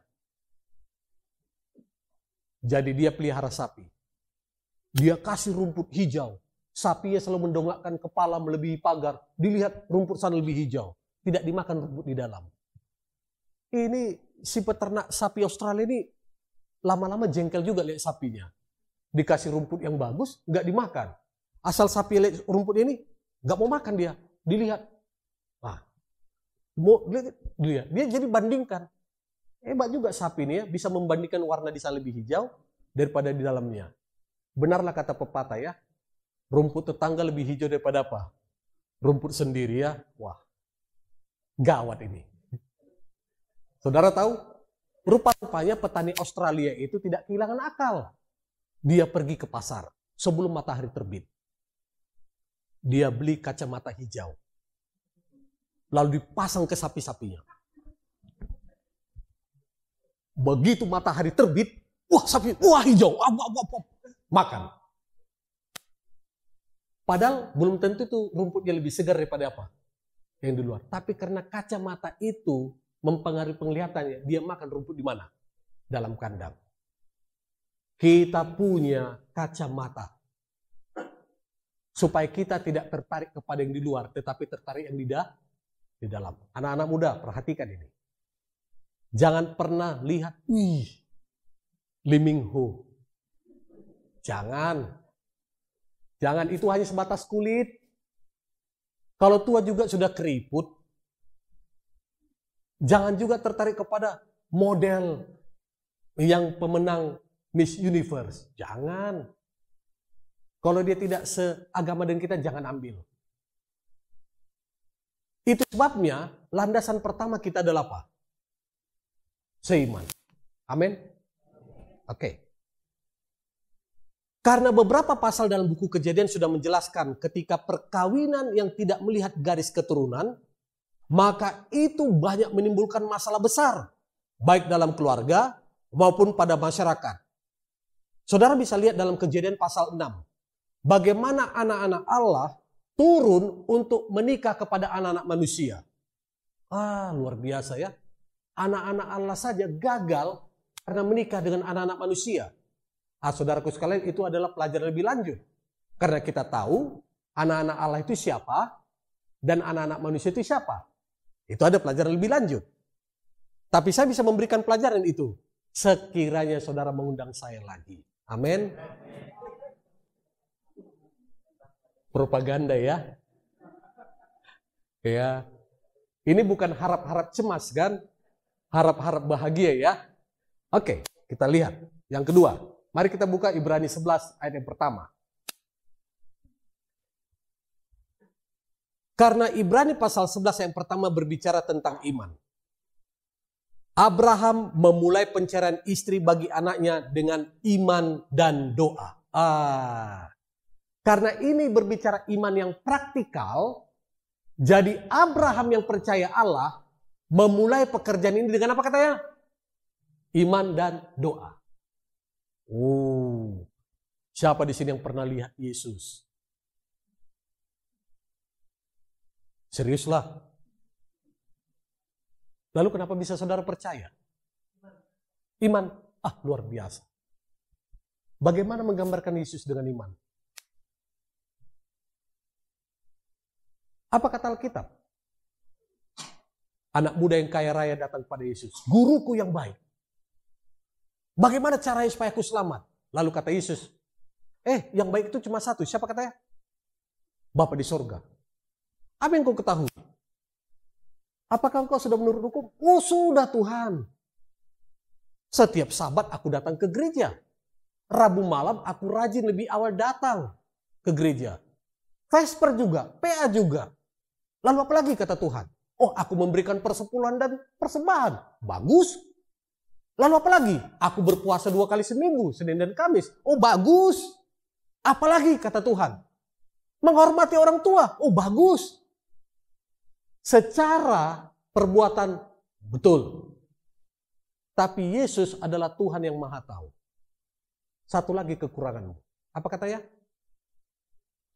Jadi dia pelihara sapi. Dia kasih rumput hijau. Sapinya selalu mendongakkan kepala melebihi pagar. Dilihat rumput sana lebih hijau. Tidak dimakan rumput di dalam. Ini si peternak sapi Australia ini lama-lama jengkel juga lihat sapinya. dikasih rumput yang bagus, nggak dimakan. Asal sapi lihat rumput ini, nggak mau makan dia. Dilihat. Nah, dia jadi bandingkan. Hebat juga sapi ini ya, bisa membandingkan warna di sana lebih hijau daripada di dalamnya. Benarlah kata pepatah ya, rumput tetangga lebih hijau daripada apa? Rumput sendiri ya. Wah, gawat ini. Saudara tahu, rupa-rupanya petani Australia itu tidak kehilangan akal. Dia pergi ke pasar sebelum matahari terbit. Dia beli kacamata hijau. Lalu dipasang ke sapi-sapinya. Begitu matahari terbit, wah sapi, wah hijau, makan. Padahal belum tentu tuh rumputnya lebih segar daripada apa? Yang di luar. Tapi karena kacamata itu mempengaruhi penglihatannya, dia makan rumput di mana? Dalam kandang. Kita punya kacamata. Supaya kita tidak tertarik kepada yang di luar, tetapi tertarik yang di dalam. Anak-anak muda, perhatikan ini. Jangan pernah lihat, Lee Min Ho. Jangan. Jangan, itu hanya sebatas kulit. Kalau tua juga sudah keriput. Jangan juga tertarik kepada model yang pemenang Miss Universe. Jangan. Kalau dia tidak seagama dengan kita, jangan ambil. Itu sebabnya landasan pertama kita adalah apa? Seiman. Amin. Oke. Karena beberapa pasal dalam buku Kejadian sudah menjelaskan ketika perkawinan yang tidak melihat garis keturunan, maka itu banyak menimbulkan masalah besar, baik dalam keluarga maupun pada masyarakat. Saudara bisa lihat dalam Kejadian pasal 6, bagaimana anak-anak Allah turun untuk menikah kepada anak-anak manusia. Luar biasa ya. Anak-anak Allah saja gagal karena menikah dengan anak-anak manusia. Saudaraku sekalian, itu adalah pelajaran lebih lanjut. Karena kita tahu anak-anak Allah itu siapa dan anak-anak manusia itu siapa. Itu ada pelajaran lebih lanjut. Tapi saya bisa memberikan pelajaran itu sekiranya saudara mengundang saya lagi. Amin. Propaganda ya. Ya. Ini bukan harap-harap cemas kan? Harap-harap bahagia ya. Oke, kita lihat. Yang kedua, mari kita buka Ibrani 11 ayat yang pertama. Karena Ibrani pasal 11 yang pertama berbicara tentang iman. Abraham memulai pencarian istri bagi anaknya dengan iman dan doa. Karena ini berbicara iman yang praktikal, jadi Abraham yang percaya Allah memulai pekerjaan ini dengan apa katanya? Iman dan doa. Siapa di sini yang pernah lihat Yesus? Seriuslah. Lalu kenapa bisa saudara percaya? Iman. Luar biasa. Bagaimana menggambarkan Yesus dengan iman? Apa kata Alkitab? Anak muda yang kaya raya datang kepada Yesus. Guruku yang baik. Bagaimana caranya supaya aku selamat? Lalu kata Yesus, yang baik itu cuma satu. Siapa katanya? Bapa di sorga. Apa yang kau ketahui? Apakah engkau sudah menurut hukum? Sudah Tuhan. Setiap Sabat aku datang ke gereja. Rabu malam aku rajin lebih awal datang ke gereja. Vesper juga, PA juga. Lalu apa lagi kata Tuhan? Aku memberikan persepuluhan dan persembahan. Bagus. Lalu apa lagi? Aku berpuasa 2 kali seminggu, Senin dan Kamis. Bagus. Apalagi kata Tuhan? Menghormati orang tua. Bagus. Secara perbuatan betul. Tapi Yesus adalah Tuhan yang Maha Tahu. Satu lagi kekuranganmu. Apa katanya?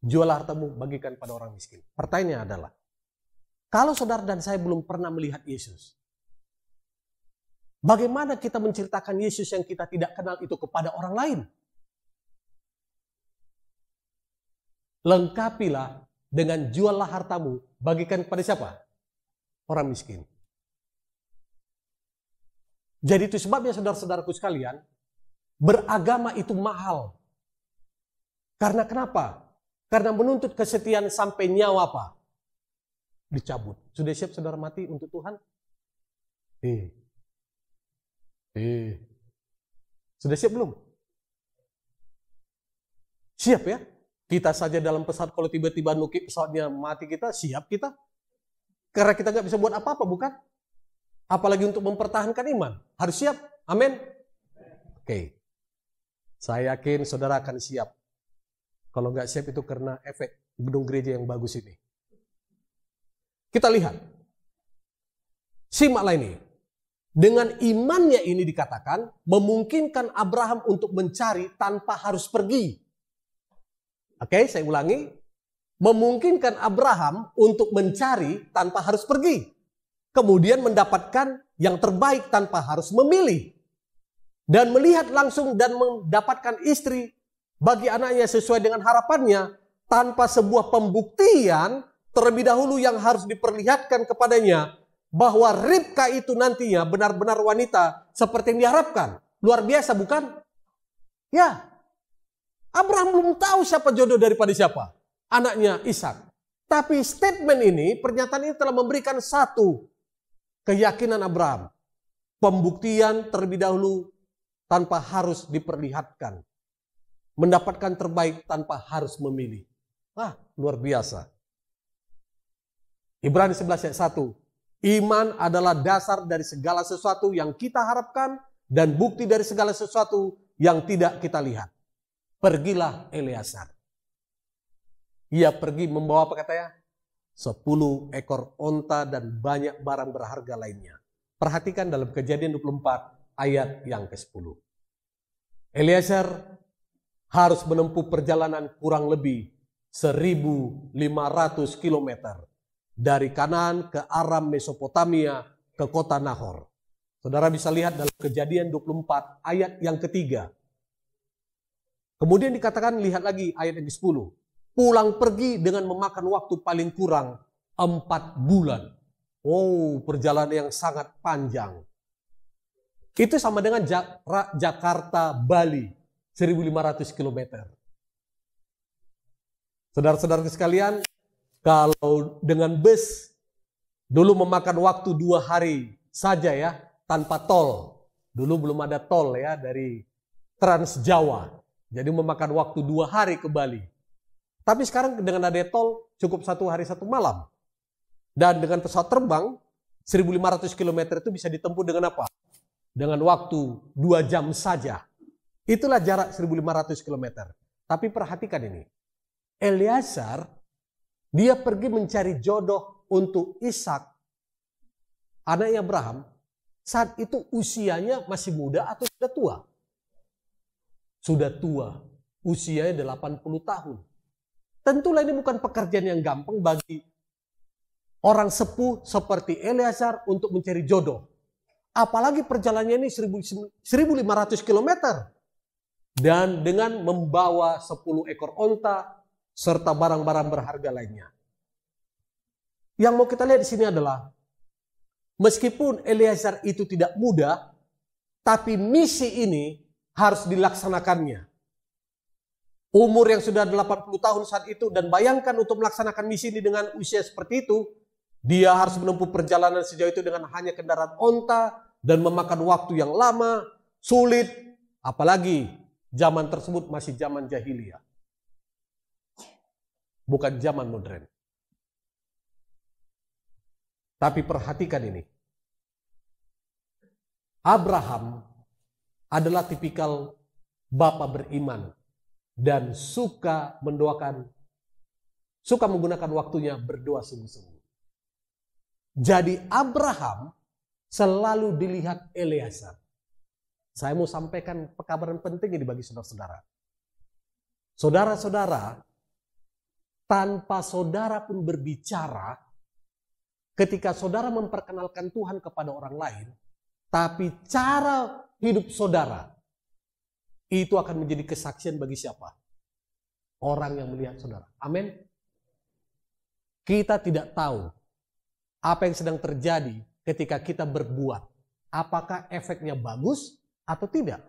Jualah hartamu, bagikan pada orang miskin. Pertanyaannya adalah, kalau saudara dan saya belum pernah melihat Yesus, bagaimana kita menceritakan Yesus yang kita tidak kenal itu kepada orang lain? Lengkapilah dengan jualah hartamu, bagikan kepada siapa? Orang miskin. Jadi itu sebabnya saudara-saudaraku sekalian, beragama itu mahal. Karena kenapa? Karena menuntut kesetiaan sampai nyawa apa? Dicabut. Sudah siap saudara mati untuk Tuhan? Sudah siap belum? Siap ya? Kita saja dalam pesawat kalau tiba-tiba nukik pesawatnya mati kita, siap kita? Karena kita nggak bisa buat apa-apa, bukan? Apalagi untuk mempertahankan iman. Harus siap. Amin. Oke. Saya yakin saudara akan siap. Kalau nggak siap itu karena efek gedung gereja yang bagus ini. Kita lihat. Simaklah ini. Dengan imannya ini dikatakan, memungkinkan Abraham untuk mencari tanpa harus pergi. Oke, saya ulangi. Memungkinkan Abraham untuk mencari tanpa harus pergi. Kemudian mendapatkan yang terbaik tanpa harus memilih. Dan melihat langsung dan mendapatkan istri bagi anaknya sesuai dengan harapannya tanpa sebuah pembuktian terlebih dahulu yang harus diperlihatkan kepadanya bahwa Ribka itu nantinya benar-benar wanita seperti yang diharapkan. Luar biasa bukan? Ya. Abraham belum tahu siapa jodoh daripada siapa. Anaknya Ishak. Tapi statement ini, pernyataan ini telah memberikan satu keyakinan Abraham. Pembuktian terlebih dahulu tanpa harus diperlihatkan. Mendapatkan terbaik tanpa harus memilih. Luar biasa. Ibrani 11 ayat 1. Iman adalah dasar dari segala sesuatu yang kita harapkan dan bukti dari segala sesuatu yang tidak kita lihat. Pergilah Eleazar. Ia pergi membawa apa katanya? 10 ekor onta dan banyak barang berharga lainnya. Perhatikan dalam Kejadian 24 ayat yang ke-10. Eleazar harus menempuh perjalanan kurang lebih 1.500 km dari Kanaan ke Aram Mesopotamia ke kota Nahor. Saudara bisa lihat dalam Kejadian 24 ayat yang ketiga. Kemudian dikatakan, lihat lagi ayat yang ke-10. Pulang pergi dengan memakan waktu paling kurang 4 bulan. Perjalanan yang sangat panjang. Itu sama dengan Jakarta, Bali, 1.500 km. Saudara-saudara sekalian, kalau dengan bus, dulu memakan waktu 2 hari saja ya, tanpa tol. Dulu belum ada tol ya dari Trans Jawa. Jadi memakan waktu 2 hari ke Bali. Tapi sekarang dengan ada tol cukup 1 hari 1 malam. Dan dengan pesawat terbang 1.500 km itu bisa ditempuh dengan apa? Dengan waktu 2 jam saja. Itulah jarak 1.500 km. Tapi perhatikan ini. Eleazar, dia pergi mencari jodoh untuk Ishak, anaknya Abraham. Saat itu usianya masih muda atau sudah tua? Sudah tua, usianya 80 tahun. Tentulah ini bukan pekerjaan yang gampang bagi orang sepuh seperti Eleazar untuk mencari jodoh. Apalagi perjalanannya ini 1.500 km. Dan dengan membawa 10 ekor onta serta barang-barang berharga lainnya. Yang mau kita lihat di sini adalah meskipun Eleazar itu tidak muda, tapi misi ini harus dilaksanakannya. Umur yang sudah 80 tahun saat itu, dan bayangkan untuk melaksanakan misi ini dengan usia seperti itu, dia harus menempuh perjalanan sejauh itu dengan hanya kendaraan onta dan memakan waktu yang lama, sulit, apalagi zaman tersebut masih zaman jahiliyah. Bukan zaman modern. Tapi perhatikan ini. Abraham adalah tipikal bapa beriman dan suka menggunakan waktunya berdoa sungguh-sungguh. Jadi Abraham selalu dilihat Eleazar. Saya mau sampaikan pekabaran penting ini bagi saudara-saudara. Saudara-saudara, tanpa saudara pun berbicara, ketika saudara memperkenalkan Tuhan kepada orang lain, tapi cara hidup saudara itu akan menjadi kesaksian bagi siapa? Orang yang melihat saudara. Amin. Kita tidak tahu apa yang sedang terjadi ketika kita berbuat. Apakah efeknya bagus atau tidak?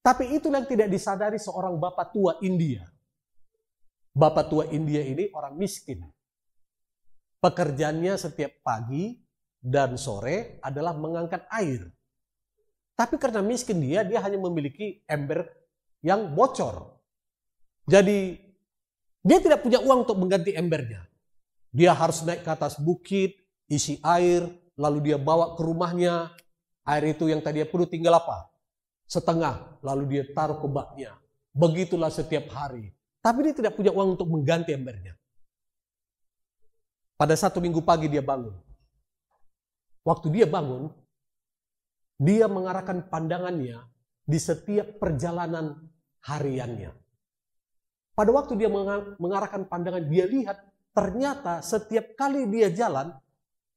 Tapi itulah yang tidak disadari seorang bapak tua India. Bapak tua India ini orang miskin. Pekerjaannya setiap pagi dan sore adalah mengangkat air. Tapi karena miskin dia hanya memiliki ember yang bocor. Jadi dia tidak punya uang untuk mengganti embernya. Dia harus naik ke atas bukit, isi air, lalu dia bawa ke rumahnya. Air itu yang tadinya penuh tinggal apa? Setengah, lalu dia taruh ke baknya. Begitulah setiap hari. Tapi dia tidak punya uang untuk mengganti embernya. Pada satu minggu pagi dia bangun. Waktu dia bangun, dia mengarahkan pandangannya di setiap perjalanan hariannya. Pada waktu dia mengarahkan pandangan, dia lihat ternyata setiap kali dia jalan,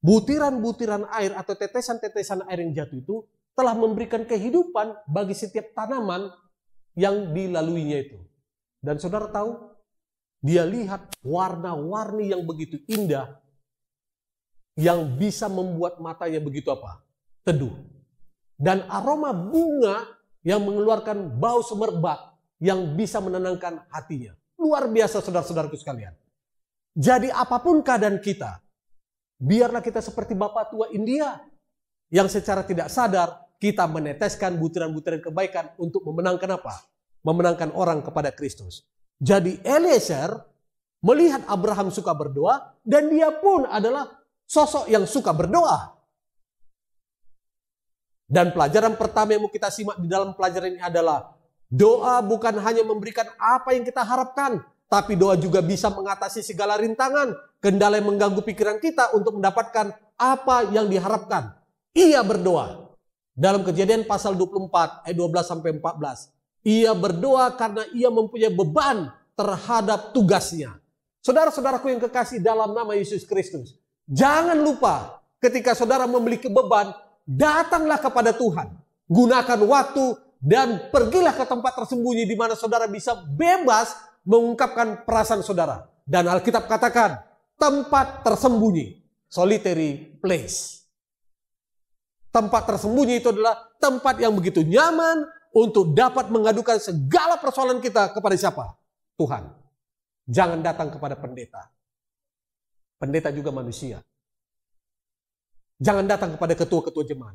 butiran-butiran air atau tetesan-tetesan air yang jatuh itu telah memberikan kehidupan bagi setiap tanaman yang dilaluinya itu. Dan saudara tahu, dia lihat warna-warni yang begitu indah, yang bisa membuat matanya begitu apa? Teduh. Dan aroma bunga yang mengeluarkan bau semerbak yang bisa menenangkan hatinya. Luar biasa saudara-saudaraku sekalian. Jadi apapun keadaan kita, biarlah kita seperti bapak tua India yang secara tidak sadar kita meneteskan butiran-butiran kebaikan untuk memenangkan apa? Memenangkan orang kepada Kristus. Jadi Eliezer melihat Abraham suka berdoa dan dia pun adalah sosok yang suka berdoa. Dan pelajaran pertama yang mau kita simak di dalam pelajaran ini adalah doa bukan hanya memberikan apa yang kita harapkan, tapi doa juga bisa mengatasi segala rintangan, kendala yang mengganggu pikiran kita untuk mendapatkan apa yang diharapkan. Ia berdoa. Dalam Kejadian pasal 24 ayat 12 sampai 14. Ia berdoa karena ia mempunyai beban terhadap tugasnya. Saudara-saudaraku yang kekasih dalam nama Yesus Kristus, jangan lupa ketika saudara memiliki beban, datanglah kepada Tuhan. Gunakan waktu dan pergilah ke tempat tersembunyi di mana saudara bisa bebas mengungkapkan perasaan saudara. Dan Alkitab katakan, tempat tersembunyi, solitary place. Tempat tersembunyi itu adalah tempat yang begitu nyaman untuk dapat mengadukan segala persoalan kita kepada siapa? Tuhan. Jangan datang kepada pendeta. Pendeta juga manusia. Jangan datang kepada ketua-ketua jemaat.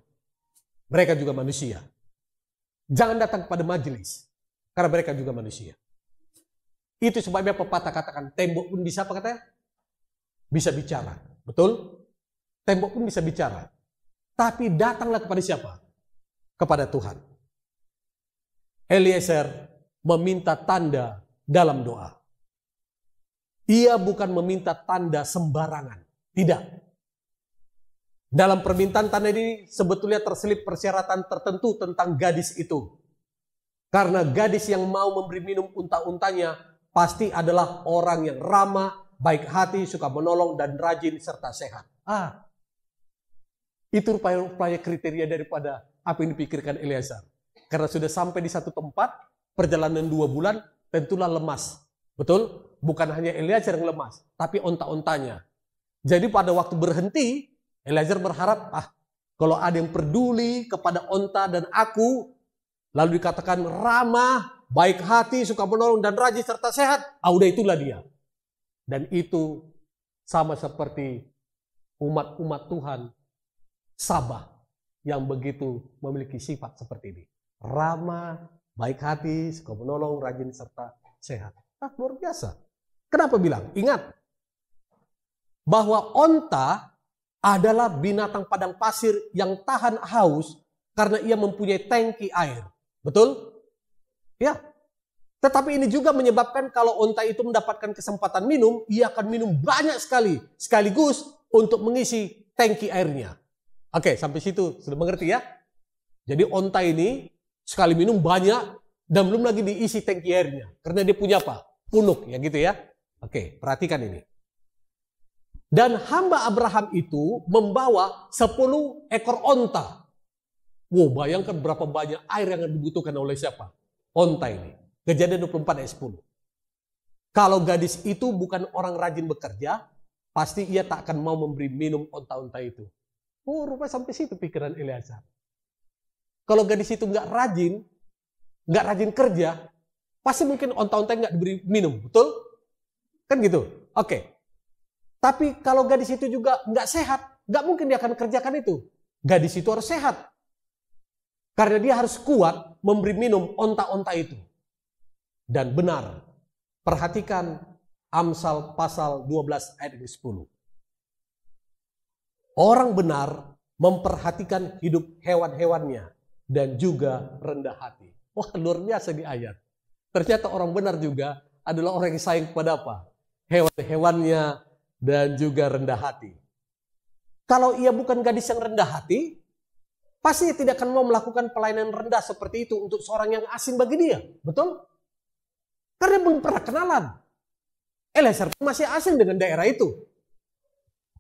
Mereka juga manusia. Jangan datang kepada majelis. Karena mereka juga manusia. Itu sebabnya pepatah katakan, tembok pun bisa apa katanya? Bisa bicara. Betul? Tembok pun bisa bicara. Tapi datanglah kepada siapa? Kepada Tuhan. Eliezer meminta tanda dalam doa. Ia bukan meminta tanda sembarangan. Tidak. Dalam permintaan tanda ini sebetulnya terselip persyaratan tertentu tentang gadis itu. Karena gadis yang mau memberi minum unta-untanya pasti adalah orang yang ramah, baik hati, suka menolong, dan rajin serta sehat. Itu rupanya kriteria daripada apa yang dipikirkan Eliezer. Karena sudah sampai di satu tempat, perjalanan 2 bulan, tentulah lemas. Betul? Bukan hanya Eliezer yang lemas, tapi onta-ontanya. Jadi pada waktu berhenti, Eliezer berharap, kalau ada yang peduli kepada onta dan aku, lalu dikatakan ramah, baik hati, suka menolong, dan rajin serta sehat, udah itulah dia. Dan itu sama seperti umat-umat Tuhan, Sabah, yang begitu memiliki sifat seperti ini. Ramah, baik hati, suka menolong, rajin serta sehat. Luar biasa. Kenapa bilang? Ingat, bahwa onta adalah binatang padang pasir yang tahan haus karena ia mempunyai tangki air. Betul? Ya. Tetapi ini juga menyebabkan kalau onta itu mendapatkan kesempatan minum, ia akan minum banyak sekali sekaligus untuk mengisi tangki airnya. Oke, sampai situ sudah mengerti ya? Jadi onta ini sekali minum banyak dan belum lagi diisi tangki airnya. Karena dia punya apa? Punuk, ya gitu ya. Oke, perhatikan ini. Dan hamba Abraham itu membawa 10 ekor onta. Wow, bayangkan berapa banyak air yang dibutuhkan oleh siapa? Onta ini. Kejadian 24 ayat 10. Kalau gadis itu bukan orang rajin bekerja, pasti ia tak akan mau memberi minum onta-onta itu. Oh, rupanya sampai situ pikiran Eliezer. Kalau gadis itu nggak rajin, nggak rajin kerja, pasti mungkin onta-onta nggak diberi minum, betul? Kan gitu. Oke. Tapi kalau gadis itu juga nggak sehat, nggak mungkin dia akan kerjakan itu. Gadis itu harus sehat. Karena dia harus kuat memberi minum onta-onta itu. Dan benar, perhatikan Amsal pasal 12 ayat 10. Orang benar memperhatikan hidup hewan-hewannya dan juga rendah hati. Wah, luar biasa di ayat. Ternyata orang benar juga adalah orang yang sayang kepada apa? Hewan-hewannya dan juga rendah hati. Kalau ia bukan gadis yang rendah hati, pasti ia tidak akan mau melakukan pelayanan rendah seperti itu untuk seorang yang asing bagi dia. Betul? Karena belum pernah kenalan. Eliezer masih asing dengan daerah itu.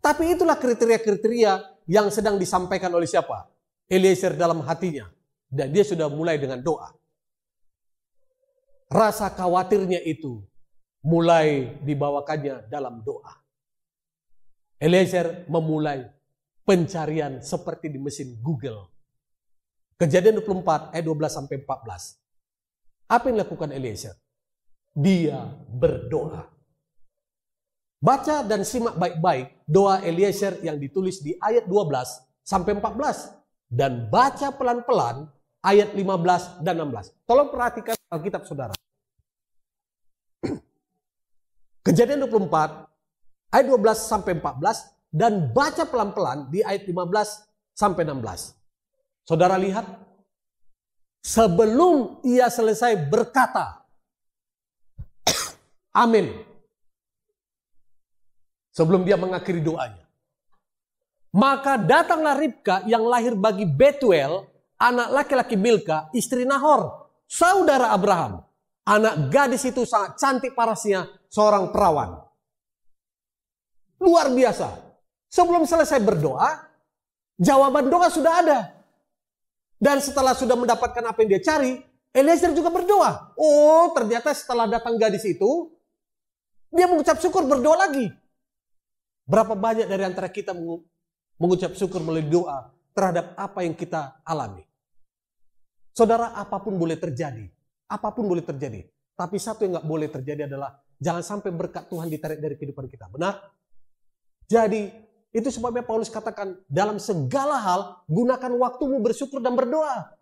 Tapi itulah kriteria-kriteria yang sedang disampaikan oleh siapa? Eliezer dalam hatinya. Dan dia sudah mulai dengan doa. Rasa khawatirnya itu mulai dibawakannya dalam doa. Eliezer memulai pencarian seperti di mesin Google. Kejadian 24 ayat 12 sampai 14. Apa yang dilakukan Eliezer? Dia berdoa. Baca dan simak baik-baik doa Eliezer yang ditulis di ayat 12 sampai 14. Dan baca pelan-pelan ayat 15 dan 16. Tolong perhatikan Alkitab saudara. Kejadian 24 ayat 12 sampai 14 dan baca pelan-pelan di ayat 15 sampai 16. Saudara lihat, sebelum ia selesai berkata, amin. Sebelum dia mengakhiri doanya. Maka datanglah Ribka yang lahir bagi Betuel, anak laki-laki Milka, istri Nahor, saudara Abraham. Anak gadis itu sangat cantik parasnya, seorang perawan. Luar biasa. Sebelum selesai berdoa, jawaban doa sudah ada. Dan setelah sudah mendapatkan apa yang dia cari, Eliezer juga berdoa. Oh, ternyata setelah datang gadis itu, dia mengucap syukur, berdoa lagi. Berapa banyak dari antara kita mengucap syukur melalui doa terhadap apa yang kita alami. Saudara, apapun boleh terjadi. Apapun boleh terjadi. Tapi satu yang nggak boleh terjadi adalah jangan sampai berkat Tuhan ditarik dari kehidupan kita. Benar? Jadi, itu sebabnya Paulus katakan, dalam segala hal, gunakan waktumu bersyukur dan berdoa.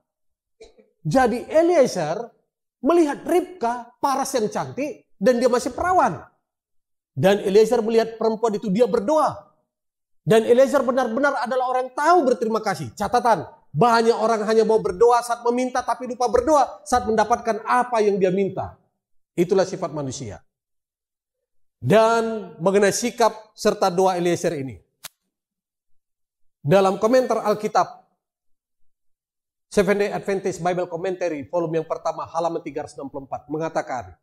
Jadi Eliezer melihat Ribka, paras yang cantik, dan dia masih perawan. Dan Eliezer melihat perempuan itu, dia berdoa. Dan Eliezer benar-benar adalah orang yang tahu berterima kasih. Catatan, banyak orang hanya mau berdoa saat meminta, tapi lupa berdoa saat mendapatkan apa yang dia minta. Itulah sifat manusia. Dan mengenai sikap serta doa Eliezer ini. Dalam komentar Alkitab, Seventh-day Adventist Bible Commentary, volume yang pertama, halaman 364, mengatakan,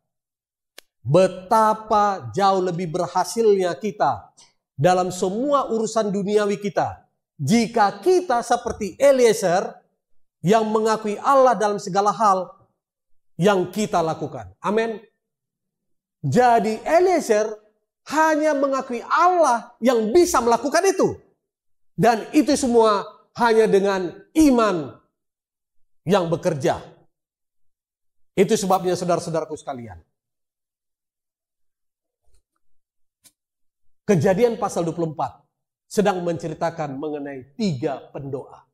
betapa jauh lebih berhasilnya kita dalam semua urusan duniawi kita, jika kita seperti Eliezer, yang mengakui Allah dalam segala hal yang kita lakukan. Amin. Jadi Eliezer hanya mengakui Allah yang bisa melakukan itu. Dan itu semua hanya dengan iman yang bekerja. Itu sebabnya saudara-saudaraku sekalian. Kejadian pasal 24 sedang menceritakan mengenai 3 pendoa.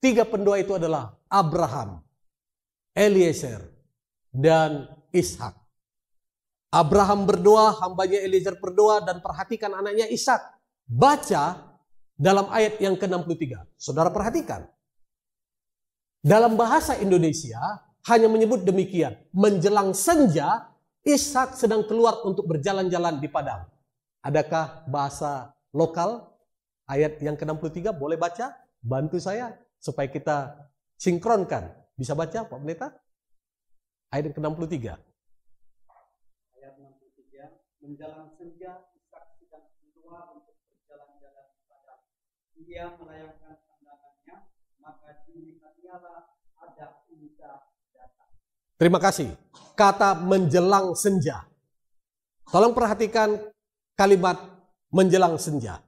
3 pendoa itu adalah Abraham, Eliezer, dan Ishak. Abraham berdoa, hambanya Eliezer berdoa, dan perhatikan anaknya Ishak. Baca dalam ayat yang ke-63. Saudara perhatikan. Dalam bahasa Indonesia hanya menyebut demikian. Menjelang senja, Ishak sedang keluar untuk berjalan-jalan di padang. Adakah bahasa lokal ayat yang ke-63? Boleh baca? Bantu saya supaya kita sinkronkan. Bisa baca Pak Pendeta? Ayat yang ke-63. Ayat 63. Menjelang senja, Ishak sedang keluar untuk berjalan-jalan di padang. Dia melayangkan pandangannya, maka dilihatnyalah ada unta datang. Terima kasih. Kata menjelang senja. Tolong perhatikan kalimat menjelang senja.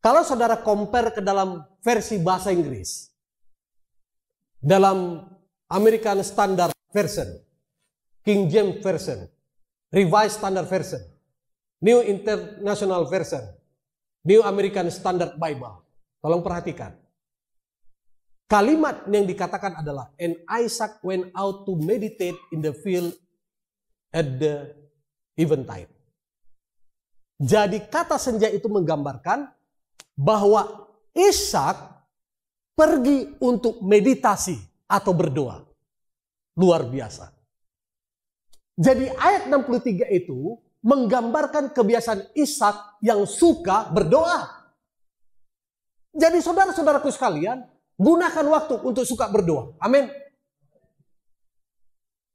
Kalau saudara compare ke dalam versi bahasa Inggris, dalam American Standard Version, King James Version, Revised Standard Version, New International Version, New American Standard Bible. Tolong perhatikan. Kalimat yang dikatakan adalah, and Isaac went out to meditate in the field at the eventide. Jadi kata senja itu menggambarkan bahwa Ishak pergi untuk meditasi atau berdoa. Luar biasa. Jadi ayat 63 itu menggambarkan kebiasaan Ishak yang suka berdoa. Jadi saudara-saudaraku sekalian, gunakan waktu untuk suka berdoa. Amin.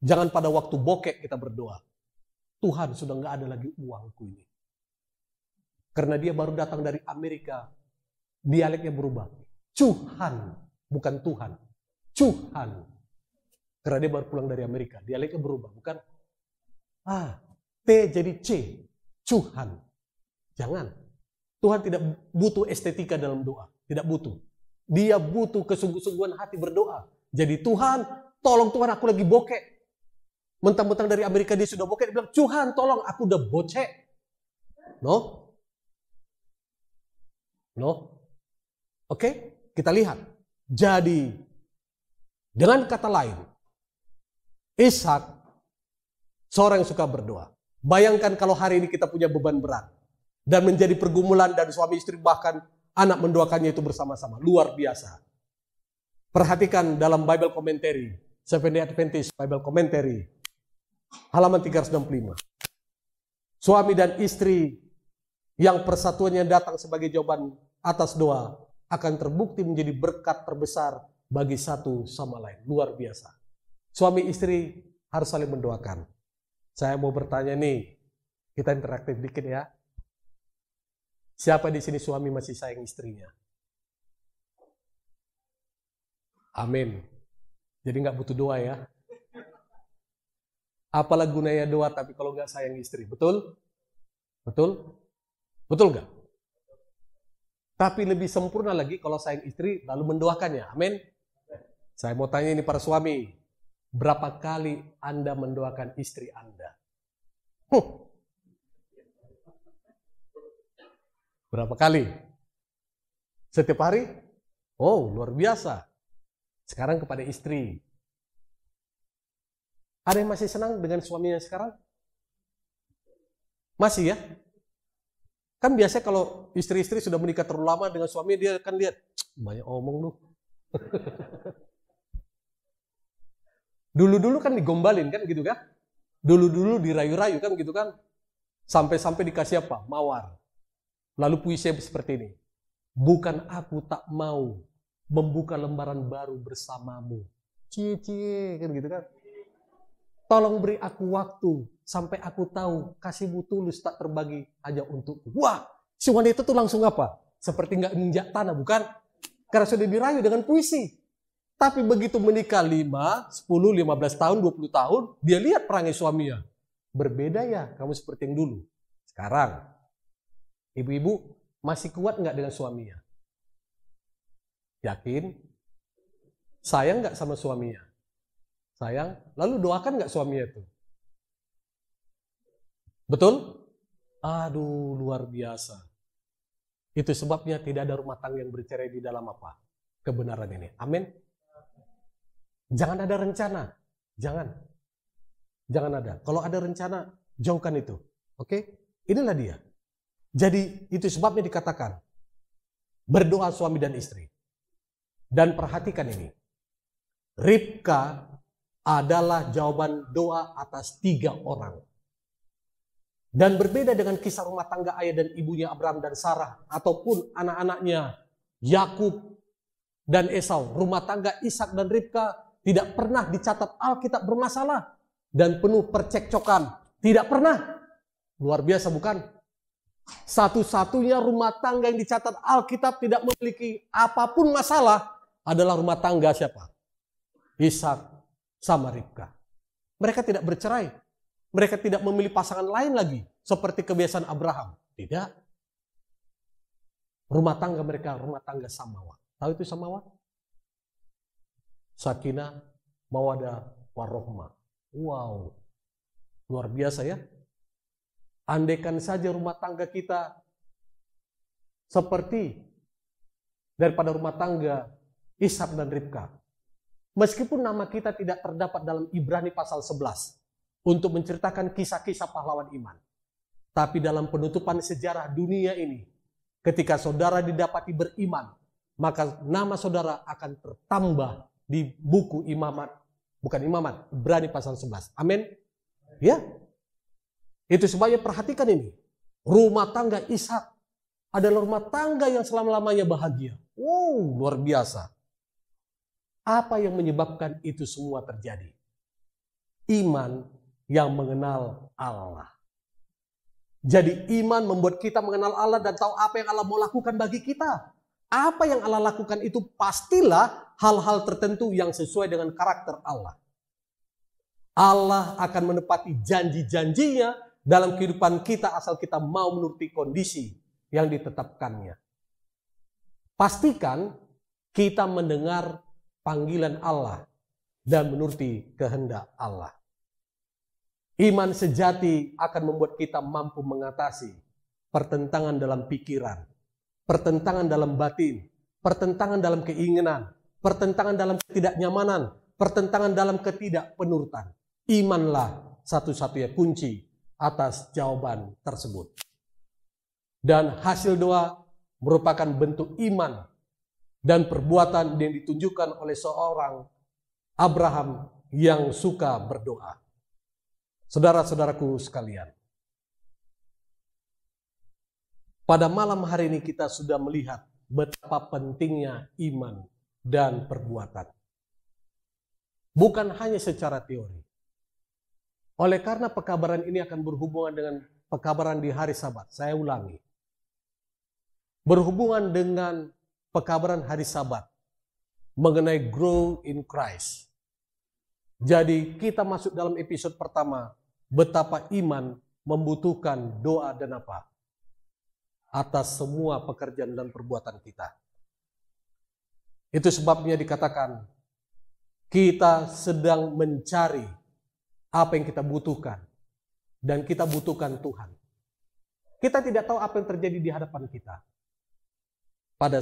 Jangan pada waktu bokek kita berdoa. Tuhan, sudah nggak ada lagi uangku ini. Karena dia baru datang dari Amerika. Dialeknya berubah. Cuhan, bukan Tuhan. Cuhan. Karena dia baru pulang dari Amerika. Dialeknya berubah, bukan T jadi C. Cuhan. Jangan. Tuhan tidak butuh estetika dalam doa. Tidak butuh. Dia butuh kesungguh-sungguhan hati berdoa. Jadi Tuhan, tolong Tuhan, aku lagi bokek. Mentang-mentang dari Amerika dia sudah bokek. Dia bilang, Tuhan tolong, aku udah bocek. No? Oke, kita lihat. Jadi, dengan kata lain, Ishak, seorang yang suka berdoa. Bayangkan kalau hari ini kita punya beban berat. Dan menjadi pergumulan dan suami istri bahkan anak mendoakannya itu bersama-sama. Luar biasa. Perhatikan dalam Bible Commentary. Seventh-day Adventist Bible Commentary. Halaman 365. Suami dan istri yang persatuannya datang sebagai jawaban atas doa akan terbukti menjadi berkat terbesar bagi satu sama lain. Luar biasa. Suami istri harus saling mendoakan. Saya mau bertanya nih. Kita interaktif dikit ya. Siapa di sini suami masih sayang istrinya? Amin. Jadi nggak butuh doa ya. Apalah gunanya doa tapi kalau nggak sayang istri, betul? Betul? Betul nggak? Tapi lebih sempurna lagi kalau sayang istri lalu mendoakannya. Amin. Saya mau tanya ini para suami, berapa kali Anda mendoakan istri Anda? Berapa kali? Setiap hari? Oh, luar biasa. Sekarang kepada istri. Ada yang masih senang dengan suaminya sekarang? Masih ya? Kan biasanya kalau istri-istri sudah menikah terlalu lama dengan suami, dia akan lihat, banyak omong lu. Dulu-dulu kan digombalin kan gitu kan? Dulu-dulu dirayu-rayu kan gitu kan? Sampai-sampai dikasih apa? Mawar. Lalu puisi seperti ini. Bukan aku tak mau membuka lembaran baru bersamamu. Cie-cie kan gitu kan? Tolong beri aku waktu sampai aku tahu kasihmu tulus tak terbagi hanya untukku. Wah, si wanita itu langsung apa? Seperti nggak menginjak tanah, bukan? Karena sudah dirayu dengan puisi. Tapi begitu menikah 5, 10, 15 tahun, 20 tahun, dia lihat perangai suaminya. Berbeda ya kamu seperti yang dulu. Sekarang, ibu-ibu masih kuat nggak dengan suaminya? Yakin? Sayang nggak sama suaminya? Sayang? Lalu doakan nggak suaminya itu? Betul? Aduh, luar biasa. Itu sebabnya tidak ada rumah tangga yang bercerai di dalam apa? Kebenaran ini. Amin. Jangan ada rencana. Jangan ada. Kalau ada rencana, jauhkan itu. Oke? Inilah dia. Jadi itu sebabnya dikatakan berdoa suami dan istri. Dan perhatikan ini. Ribka adalah jawaban doa atas 3 orang. Dan berbeda dengan kisah rumah tangga ayah dan ibunya Abraham dan Sarah ataupun anak-anaknya Yakub dan Esau, rumah tangga Ishak dan Ribka tidak pernah dicatat Alkitab bermasalah dan penuh percekcokan. Tidak pernah. Luar biasa bukan? Satu-satunya rumah tangga yang dicatat Alkitab tidak memiliki apapun masalah adalah rumah tangga siapa? Ishak sama Ribka. Mereka tidak bercerai. Mereka tidak memilih pasangan lain lagi seperti kebiasaan Abraham. Tidak. Rumah tangga mereka rumah tangga samawa. Tahu itu samawa? Sakinah, mawaddah warahmah. Wow, luar biasa ya. Andaikan saja rumah tangga kita seperti daripada rumah tangga Ishak dan Ribka. Meskipun nama kita tidak terdapat dalam Ibrani pasal 11 untuk menceritakan kisah-kisah pahlawan iman. Tapi dalam penutupan sejarah dunia ini, ketika saudara didapati beriman, maka nama saudara akan tertambah di buku imamat. Bukan imamat, Ibrani pasal 11. Amin. Ya. Itu sebabnya perhatikan ini. Rumah tangga Ishak adalah rumah tangga yang selama-lamanya bahagia. Wow, luar biasa. Apa yang menyebabkan itu semua terjadi? Iman yang mengenal Allah. Jadi iman membuat kita mengenal Allah dan tahu apa yang Allah mau lakukan bagi kita. Apa yang Allah lakukan itu pastilah hal-hal tertentu yang sesuai dengan karakter Allah. Allah akan menepati janji-janjinya dalam kehidupan kita asal kita mau menuruti kondisi yang ditetapkannya. Pastikan kita mendengar panggilan Allah dan menuruti kehendak Allah. Iman sejati akan membuat kita mampu mengatasi pertentangan dalam pikiran, pertentangan dalam batin, pertentangan dalam keinginan, pertentangan dalam ketidaknyamanan, pertentangan dalam ketidakpenurutan. Imanlah satu-satunya kunci atas jawaban tersebut. Dan hasil doa merupakan bentuk iman dan perbuatan yang ditunjukkan oleh seorang Abraham yang suka berdoa. Saudara-saudaraku sekalian, pada malam hari ini kita sudah melihat betapa pentingnya iman dan perbuatan. Bukan hanya secara teori. Oleh karena pekabaran ini akan berhubungan dengan pekabaran di hari Sabat. Saya ulangi. Berhubungan dengan pekabaran hari Sabat mengenai grow in Christ. Jadi kita masuk dalam episode pertama, betapa iman membutuhkan doa dan apa? Atas semua pekerjaan dan perbuatan kita. Itu sebabnya dikatakan kita sedang mencari apa yang kita butuhkan. Dan kita butuhkan Tuhan. Kita tidak tahu apa yang terjadi di hadapan kita. Pada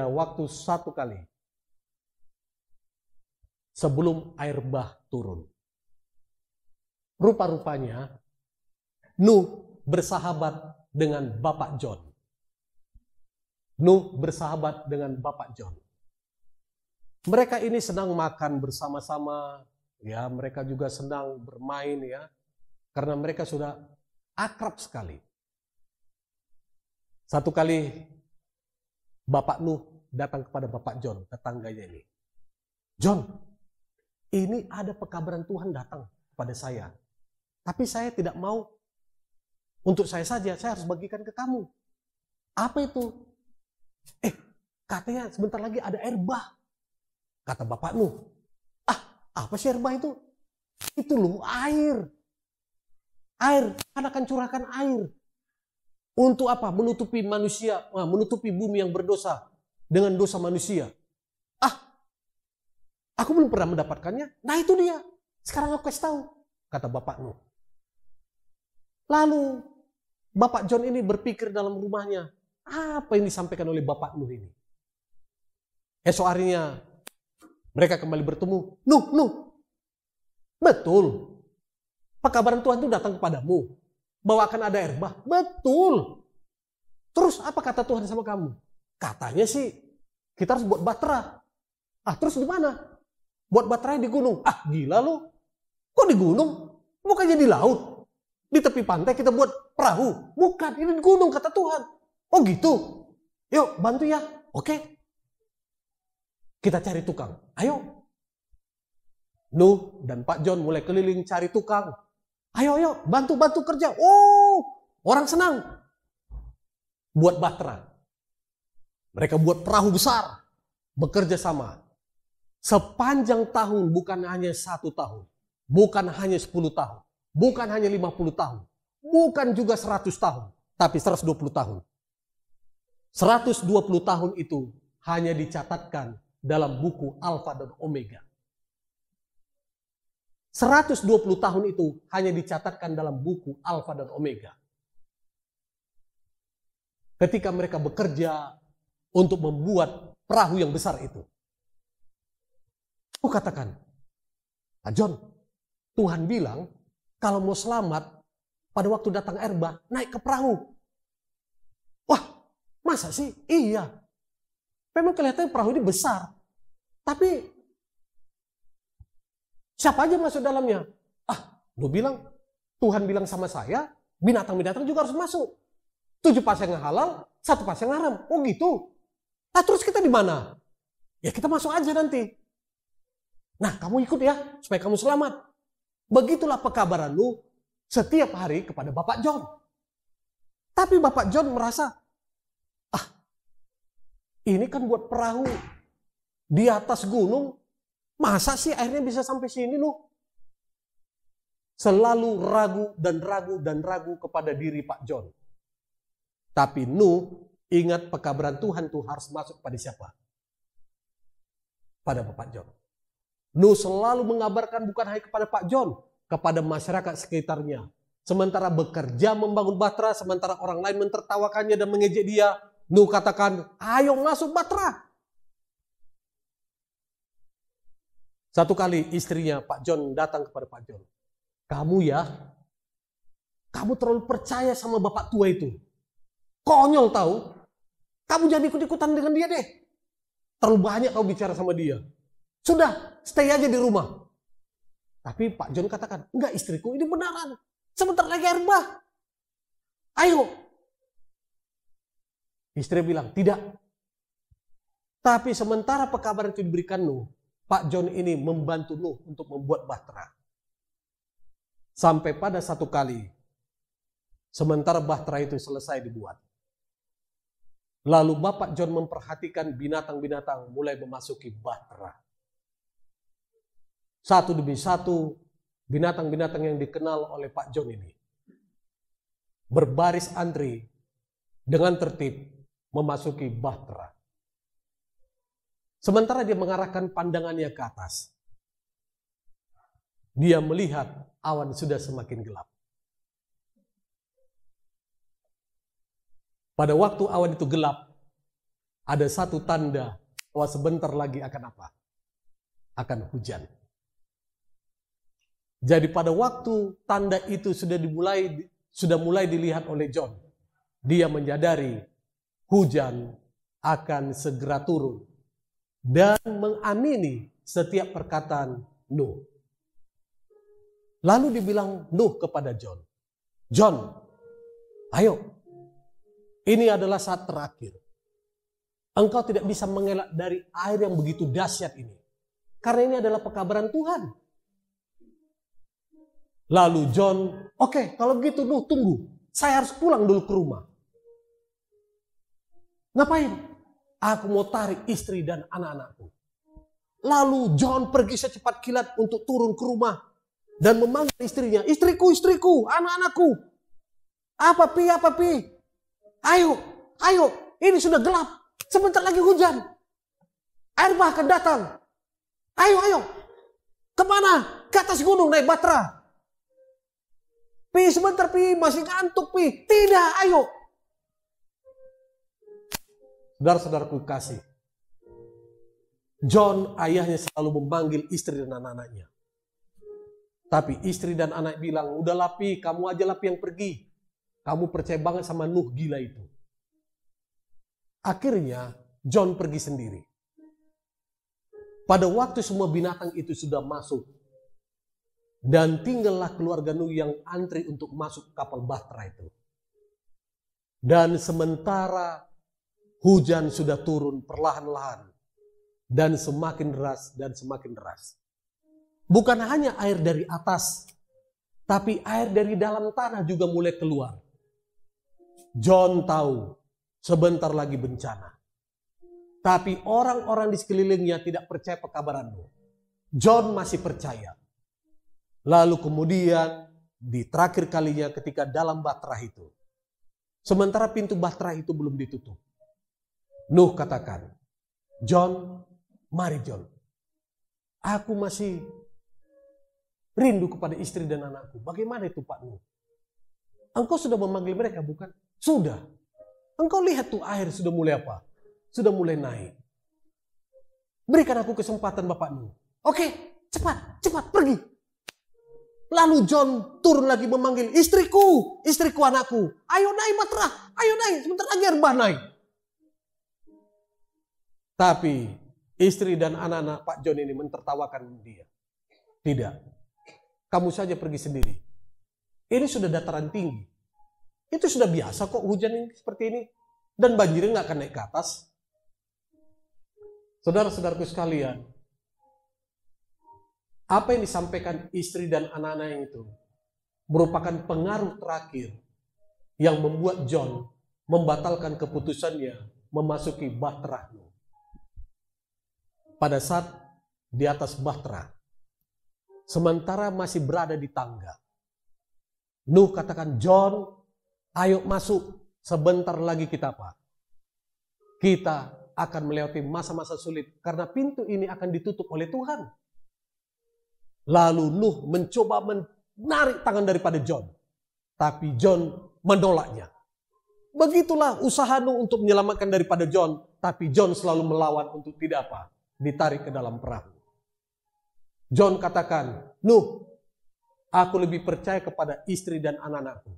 waktu satu kali, sebelum air bah turun. Rupa-rupanya, Nuh bersahabat dengan Bapak John. Nuh bersahabat dengan Bapak John. Mereka ini senang makan bersama-sama, ya, mereka juga senang bermain, ya, karena mereka sudah akrab sekali. Satu kali Bapak Nuh datang kepada Bapak John, tetangganya ini. John, ini ada pekabaran Tuhan datang kepada saya. Tapi saya tidak mau untuk saya saja, saya harus bagikan ke kamu. Apa itu? Katanya sebentar lagi ada air bah. Kata Bapak Nuh, apa sih air bah itu? Itu loh air. Air, kan akan curahkan air. Untuk apa? Menutupi manusia, menutupi bumi yang berdosa dengan dosa manusia. Aku belum pernah mendapatkannya. Nah itu dia. Sekarang aku kasih tahu, kata Bapak Nuh. Lalu Bapak John ini berpikir dalam rumahnya, apa yang disampaikan oleh Bapak Nuh ini? Esok harinya mereka kembali bertemu. Nuh, betul. Pekabaran Tuhan itu datang kepadamu. Bahwa akan ada air bah. Betul. Terus apa kata Tuhan sama kamu? Katanya sih kita harus buat batra. Terus di mana? Buat baterai di gunung. Gila lu. Kok di gunung? Bukannya di laut. Di tepi pantai kita buat perahu. Bukan, ini di gunung kata Tuhan. Oh gitu. Yuk bantu ya. Oke. Kita cari tukang. Ayo. Nuh dan Pak John mulai keliling cari tukang. Ayo, bantu kerja. Oh, orang senang. Buat bahtera. Mereka buat perahu besar. Bekerja sama. Sepanjang tahun, bukan hanya 1 tahun. Bukan hanya 10 tahun. Bukan hanya 50 tahun. Bukan juga 100 tahun. Tapi 120 tahun. 120 tahun itu hanya dicatatkan dalam buku Alfa dan Omega. 120 tahun itu hanya dicatatkan dalam buku Alfa dan Omega. Ketika mereka bekerja untuk membuat perahu yang besar itu. Aku katakan, Pak John, Tuhan bilang kalau mau selamat pada waktu datang air bah, naik ke perahu. Wah, masa sih? Iya. Memang kelihatannya perahu ini besar. Tapi siapa aja masuk dalamnya? Lu bilang, Tuhan bilang sama saya, binatang-binatang juga harus masuk. 7 pasang yang halal, 1 pasang yang haram. Oh gitu. Nah terus kita di mana? Ya kita masuk aja nanti. Nah kamu ikut ya, supaya kamu selamat. Begitulah pekabaran lu setiap hari kepada Bapak John. Tapi Bapak John merasa, ini kan buat perahu di atas gunung. Masa sih airnya bisa sampai sini lu? Selalu ragu dan ragu dan ragu kepada diri Pak John. Tapi Nuh ingat pekabaran Tuhan tuh harus masuk pada siapa? Pada Bapak John. Nuh selalu mengabarkan bukan hanya kepada Pak John, kepada masyarakat sekitarnya. Sementara bekerja membangun Bahtera, sementara orang lain mentertawakannya dan mengejek dia, Nuh katakan, ayo masuk Bahtera. Satu kali istrinya Pak John datang kepada Pak John. Kamu terlalu percaya sama bapak tua itu. Konyol tahu. Kamu jangan ikut-ikutan dengan dia deh. Terlalu banyak kau bicara sama dia. Sudah, stay aja di rumah. Tapi Pak John katakan, enggak istriku, ini benaran. Sebentar lagi air bah. Ayo. Istri bilang, tidak. Tapi sementara pekabaran itu diberikan Nuh, Pak John ini membantu Nuh untuk membuat Bahtera. Sampai pada satu kali, sementara Bahtera itu selesai dibuat. Lalu Bapak John memperhatikan binatang-binatang mulai memasuki Bahtera. Satu demi satu, binatang-binatang yang dikenal oleh Pak John ini berbaris antri dengan tertib memasuki Bahtera. Sementara dia mengarahkan pandangannya ke atas, dia melihat awan sudah semakin gelap. Pada waktu awan itu gelap, ada satu tanda bahwa sebentar lagi akan apa? Akan hujan. Jadi pada waktu tanda itu sudah mulai dilihat oleh John, dia menyadari hujan akan segera turun dan mengamini setiap perkataan Nuh. Lalu dibilang Nuh kepada John, John, ayo, ini adalah saat terakhir. Engkau tidak bisa mengelak dari air yang begitu dahsyat ini. Karena ini adalah pekabaran Tuhan. Lalu John, oke, kalau begitu Nuh tunggu. Saya harus pulang dulu ke rumah. Ngapain? Aku mau tarik istri dan anak-anakku. Lalu John pergi secepat kilat untuk turun ke rumah. Dan memanggil istrinya, istriku, anak-anakku. Apa pi? Ayo, ini sudah gelap. Sebentar lagi hujan. Air bah akan datang. Ayo. Kemana? Ke atas gunung naik Bahtera. Pi, sebentar Pi, masih ngantuk Pi. Tidak, ayo. Saudara-saudaraku kasih. John ayahnya selalu memanggil istri dan anak-anaknya. Tapi istri dan anak bilang, udahlah Pi, kamu aja lah Pi yang pergi. Kamu percaya banget sama Nuh gila itu. Akhirnya John pergi sendiri. Pada waktu semua binatang itu sudah masuk. Dan tinggallah keluarga Nuh yang antri untuk masuk kapal Bahtera itu. Dan sementara hujan sudah turun perlahan-lahan. Dan semakin deras dan semakin deras. Bukan hanya air dari atas. Tapi air dari dalam tanah juga mulai keluar. John tahu sebentar lagi bencana. Tapi orang-orang di sekelilingnya tidak percaya pekabaran Nuh. John masih percaya. Lalu kemudian di terakhir kalinya ketika dalam Bahtera itu. Sementara pintu Bahtera itu belum ditutup. Nuh katakan, John, Mari John, aku masih rindu kepada istri dan anakku. Bagaimana itu Pak Nuh? Engkau sudah memanggil mereka bukan? Sudah. Engkau lihat tuh air sudah mulai apa? Sudah mulai naik. Berikan aku kesempatan Bapak Nuh. Oke, cepat pergi. Lalu John turun lagi memanggil, istriku anakku. Ayo naik Batra, ayo naik, sebentar lagi air bah naik. Tapi istri dan anak-anak Pak John ini mentertawakan dia. Tidak, kamu saja pergi sendiri. Ini sudah dataran tinggi. Itu sudah biasa kok hujan ini seperti ini. Dan banjirnya nggak akan naik ke atas. Saudara-saudaraku sekalian, apa yang disampaikan istri dan anak-anak itu merupakan pengaruh terakhir yang membuat John membatalkan keputusannya memasuki Bahtera Nuh. Pada saat di atas Bahtera, sementara masih berada di tangga, Nuh katakan, John, ayo masuk, sebentar lagi kita apa? Kita akan melewati masa-masa sulit karena pintu ini akan ditutup oleh Tuhan. Lalu Nuh mencoba menarik tangan daripada John, tapi John menolaknya. Begitulah usaha Nuh untuk menyelamatkan daripada John, tapi John selalu melawan untuk tidak apa? Ditarik ke dalam perahu. John katakan, Nuh, aku lebih percaya kepada istri dan anak-anakku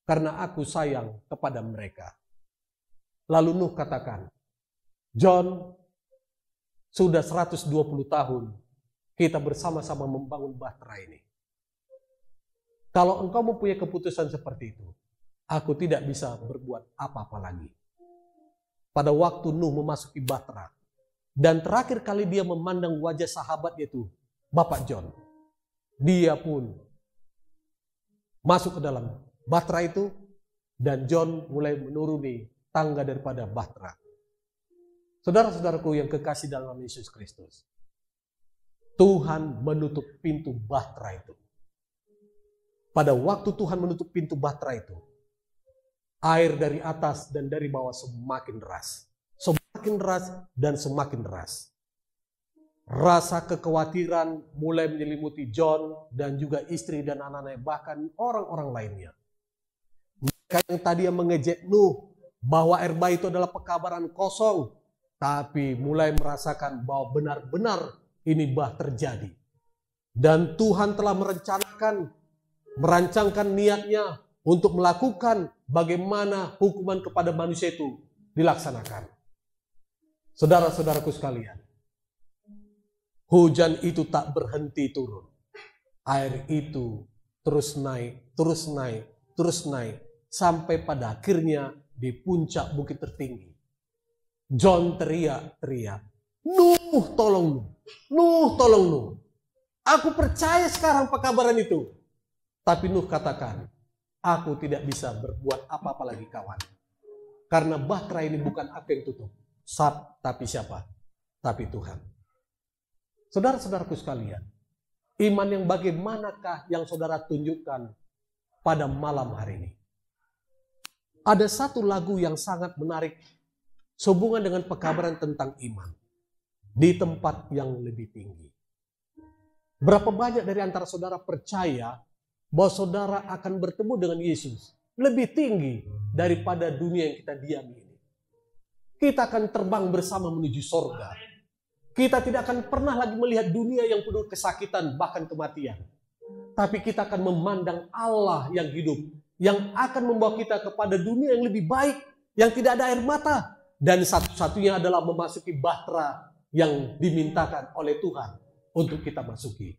karena aku sayang kepada mereka. Lalu Nuh katakan, John, sudah 120 tahun kita bersama-sama membangun Bahtera ini. Kalau engkau mempunyai keputusan seperti itu, aku tidak bisa berbuat apa-apa lagi. Pada waktu Nuh memasuki Bahtera, dan terakhir kali dia memandang wajah sahabatnya itu, Bapak John, dia pun masuk ke dalam Bahtera itu, dan John mulai menuruni tangga daripada Bahtera. Saudara-saudaraku yang kekasih dalam Yesus Kristus, Tuhan menutup pintu Bahtera itu. Pada waktu Tuhan menutup pintu Bahtera itu, air dari atas dan dari bawah semakin deras. Semakin deras dan semakin deras. Rasa kekhawatiran mulai menyelimuti John dan juga istri dan anak-anaknya, bahkan orang-orang lainnya. Mereka yang tadi mengejek Nuh bahwa air bah itu adalah pekabaran kosong, tapi mulai merasakan bahwa benar-benar ini bah terjadi. Dan Tuhan telah merancangkan niatnya untuk melakukan bagaimana hukuman kepada manusia itu dilaksanakan. Saudara-saudaraku sekalian, hujan itu tak berhenti turun. Air itu terus naik, terus naik, terus naik, sampai pada akhirnya di puncak bukit tertinggi. John teriak, Nuh tolong Nuh, Nuh tolong Nuh. Aku percaya sekarang pekabaran itu. Tapi Nuh katakan, aku tidak bisa berbuat apa-apa lagi kawan. Karena Bahtera ini bukan aku yang tutup. Tapi siapa? Tapi Tuhan. Saudara-saudaraku sekalian, iman yang bagaimanakah yang saudara tunjukkan pada malam hari ini? Ada satu lagu yang sangat menarik sehubungan dengan pekabaran tentang iman di tempat yang lebih tinggi. Berapa banyak dari antara saudara percaya bahwa saudara akan bertemu dengan Yesus lebih tinggi daripada dunia yang kita diami ini? Kita akan terbang bersama menuju sorga. Kita tidak akan pernah lagi melihat dunia yang penuh kesakitan, bahkan kematian. Tapi kita akan memandang Allah yang hidup, yang akan membawa kita kepada dunia yang lebih baik, yang tidak ada air mata. Dan satu-satunya adalah memasuki Bahtera yang dimintakan oleh Tuhan untuk kita masuki.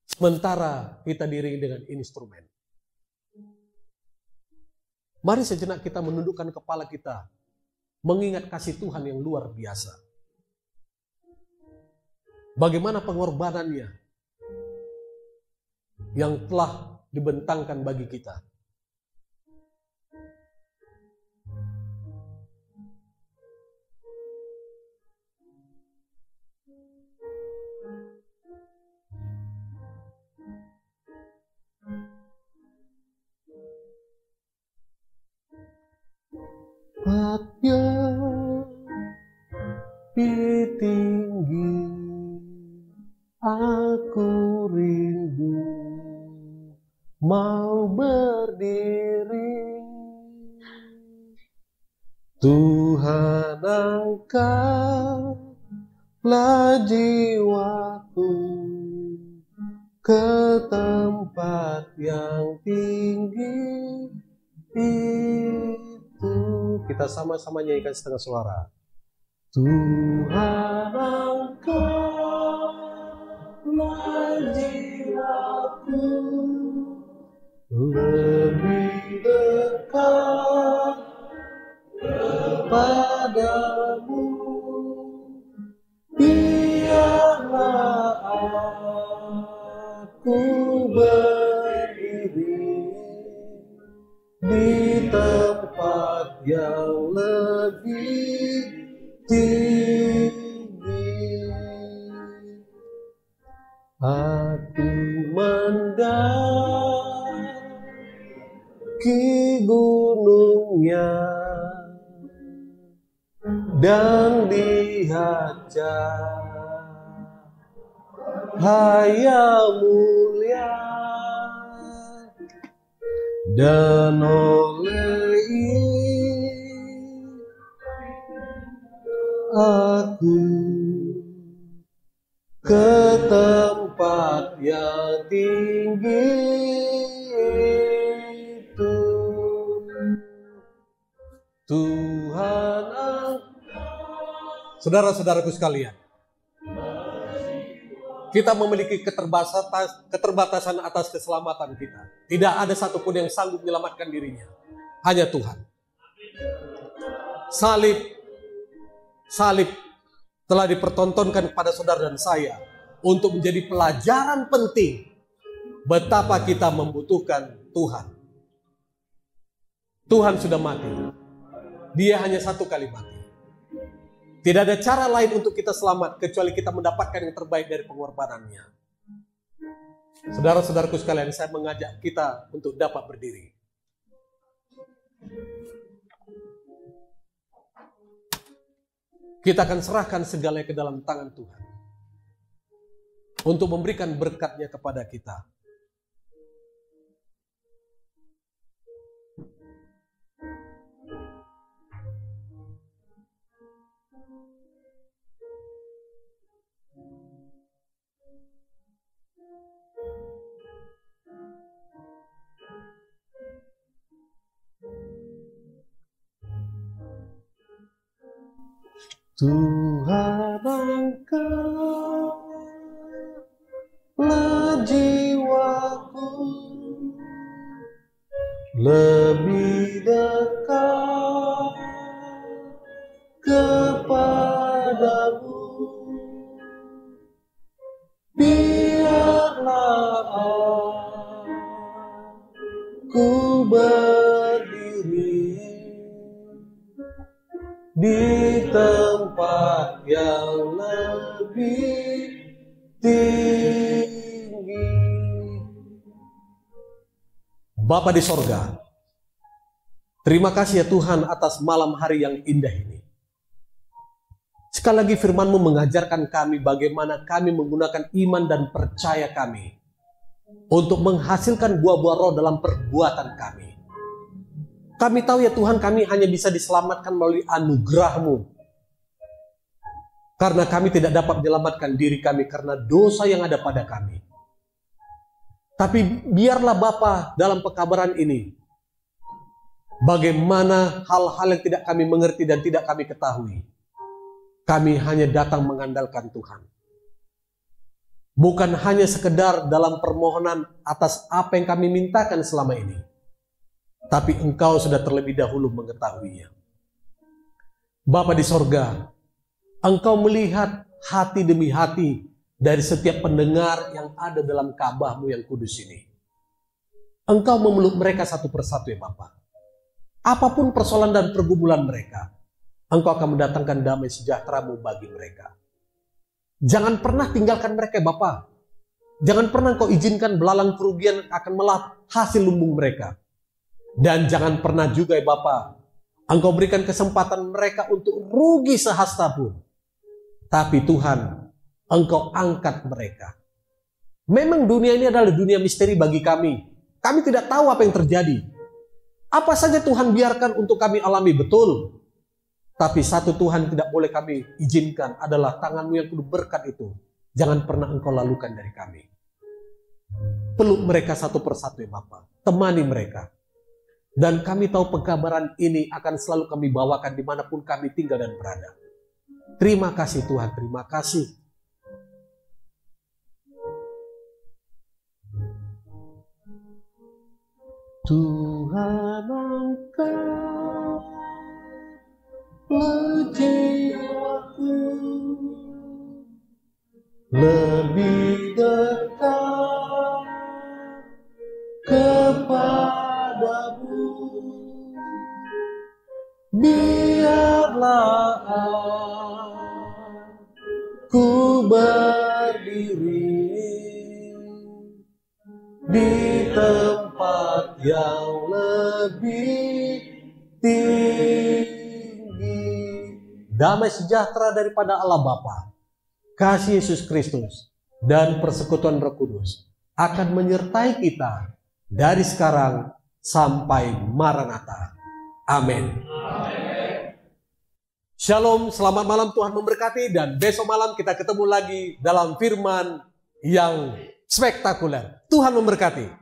Sementara kita diiringi dengan instrumen. Mari sejenak kita menundukkan kepala kita, mengingat kasih Tuhan yang luar biasa. Bagaimana pengorbanannya yang telah dibentangkan bagi kita. Saatnya mau berdiri. Tuhan, angkatlah jiwaku ke tempat yang tinggi itu. Kita sama-sama nyanyikan setengah suara. Tuhan, angkatlah jiwaku lebih dekat kepadamu. Biarlah aku berdiri di tempat yang lebih tinggi. Aku mendaki gunungnya dan lihat cahaya mulia, dan oleh aku ke tempat yang tinggi itu. Tuhan, saudara-saudaraku sekalian, kita memiliki keterbatasan atas keselamatan kita. Tidak ada satupun yang sanggup menyelamatkan dirinya, hanya Tuhan. Salib telah dipertontonkan kepada saudara dan saya untuk menjadi pelajaran penting betapa kita membutuhkan Tuhan. Tuhan sudah mati. Dia hanya satu kali mati. Tidak ada cara lain untuk kita selamat kecuali kita mendapatkan yang terbaik dari pengorbanannya. Saudara-saudaraku sekalian, saya mengajak kita untuk dapat berdiri. Kita akan serahkan segalanya ke dalam tangan Tuhan untuk memberikan berkat-Nya kepada kita. Tuhan, angkatlah jiwaku lebih dekat kepadamu. Biarlah aku berdiri di tempat yang lebih tinggi. Bapa di sorga, terima kasih ya Tuhan atas malam hari yang indah ini. Sekali lagi firman-Mu mengajarkan kami bagaimana kami menggunakan iman dan percaya kami untuk menghasilkan buah-buah roh dalam perbuatan kami. Kami tahu ya Tuhan, kami hanya bisa diselamatkan melalui anugerah-Mu. Karena kami tidak dapat menyelamatkan diri kami karena dosa yang ada pada kami. Tapi biarlah Bapa dalam pekabaran ini, bagaimana hal-hal yang tidak kami mengerti dan tidak kami ketahui, kami hanya datang mengandalkan Tuhan. Bukan hanya sekedar dalam permohonan atas apa yang kami mintakan selama ini, tapi Engkau sudah terlebih dahulu mengetahuinya. Bapa di sorga, Engkau melihat hati demi hati dari setiap pendengar yang ada dalam Ka'bah-Mu yang kudus ini. Engkau memeluk mereka satu persatu ya Bapa. Apapun persoalan dan pergumulan mereka, Engkau akan mendatangkan damai sejahtera-Mu bagi mereka. Jangan pernah tinggalkan mereka Bapa. Jangan pernah Engkau izinkan belalang kerugian akan melahap hasil lumbung mereka. Dan jangan pernah juga ya Bapa, Engkau berikan kesempatan mereka untuk rugi sehasta pun. Tapi Tuhan, Engkau angkat mereka. Memang dunia ini adalah dunia misteri bagi kami. Kami tidak tahu apa yang terjadi. Apa saja Tuhan biarkan untuk kami alami, betul. Tapi satu Tuhan tidak boleh kami izinkan adalah tangan-Mu yang penuh berkat itu. Jangan pernah Engkau lalukan dari kami. Peluk mereka satu persatu ya Bapa. Temani mereka. Dan kami tahu pengkabaran ini akan selalu kami bawakan dimanapun kami tinggal dan berada. Terima kasih Tuhan, terima kasih. Tuhan Engkau jiwaku lebih dekat kepadamu, biarlah aku berdiri di tempat yang lebih tinggi. Damai sejahtera daripada Allah Bapa, kasih Yesus Kristus, dan persekutuan Roh Kudus akan menyertai kita dari sekarang sampai Maranatha. Amin. Shalom, selamat malam, Tuhan memberkati, dan besok malam kita ketemu lagi dalam firman yang spektakuler. Tuhan memberkati.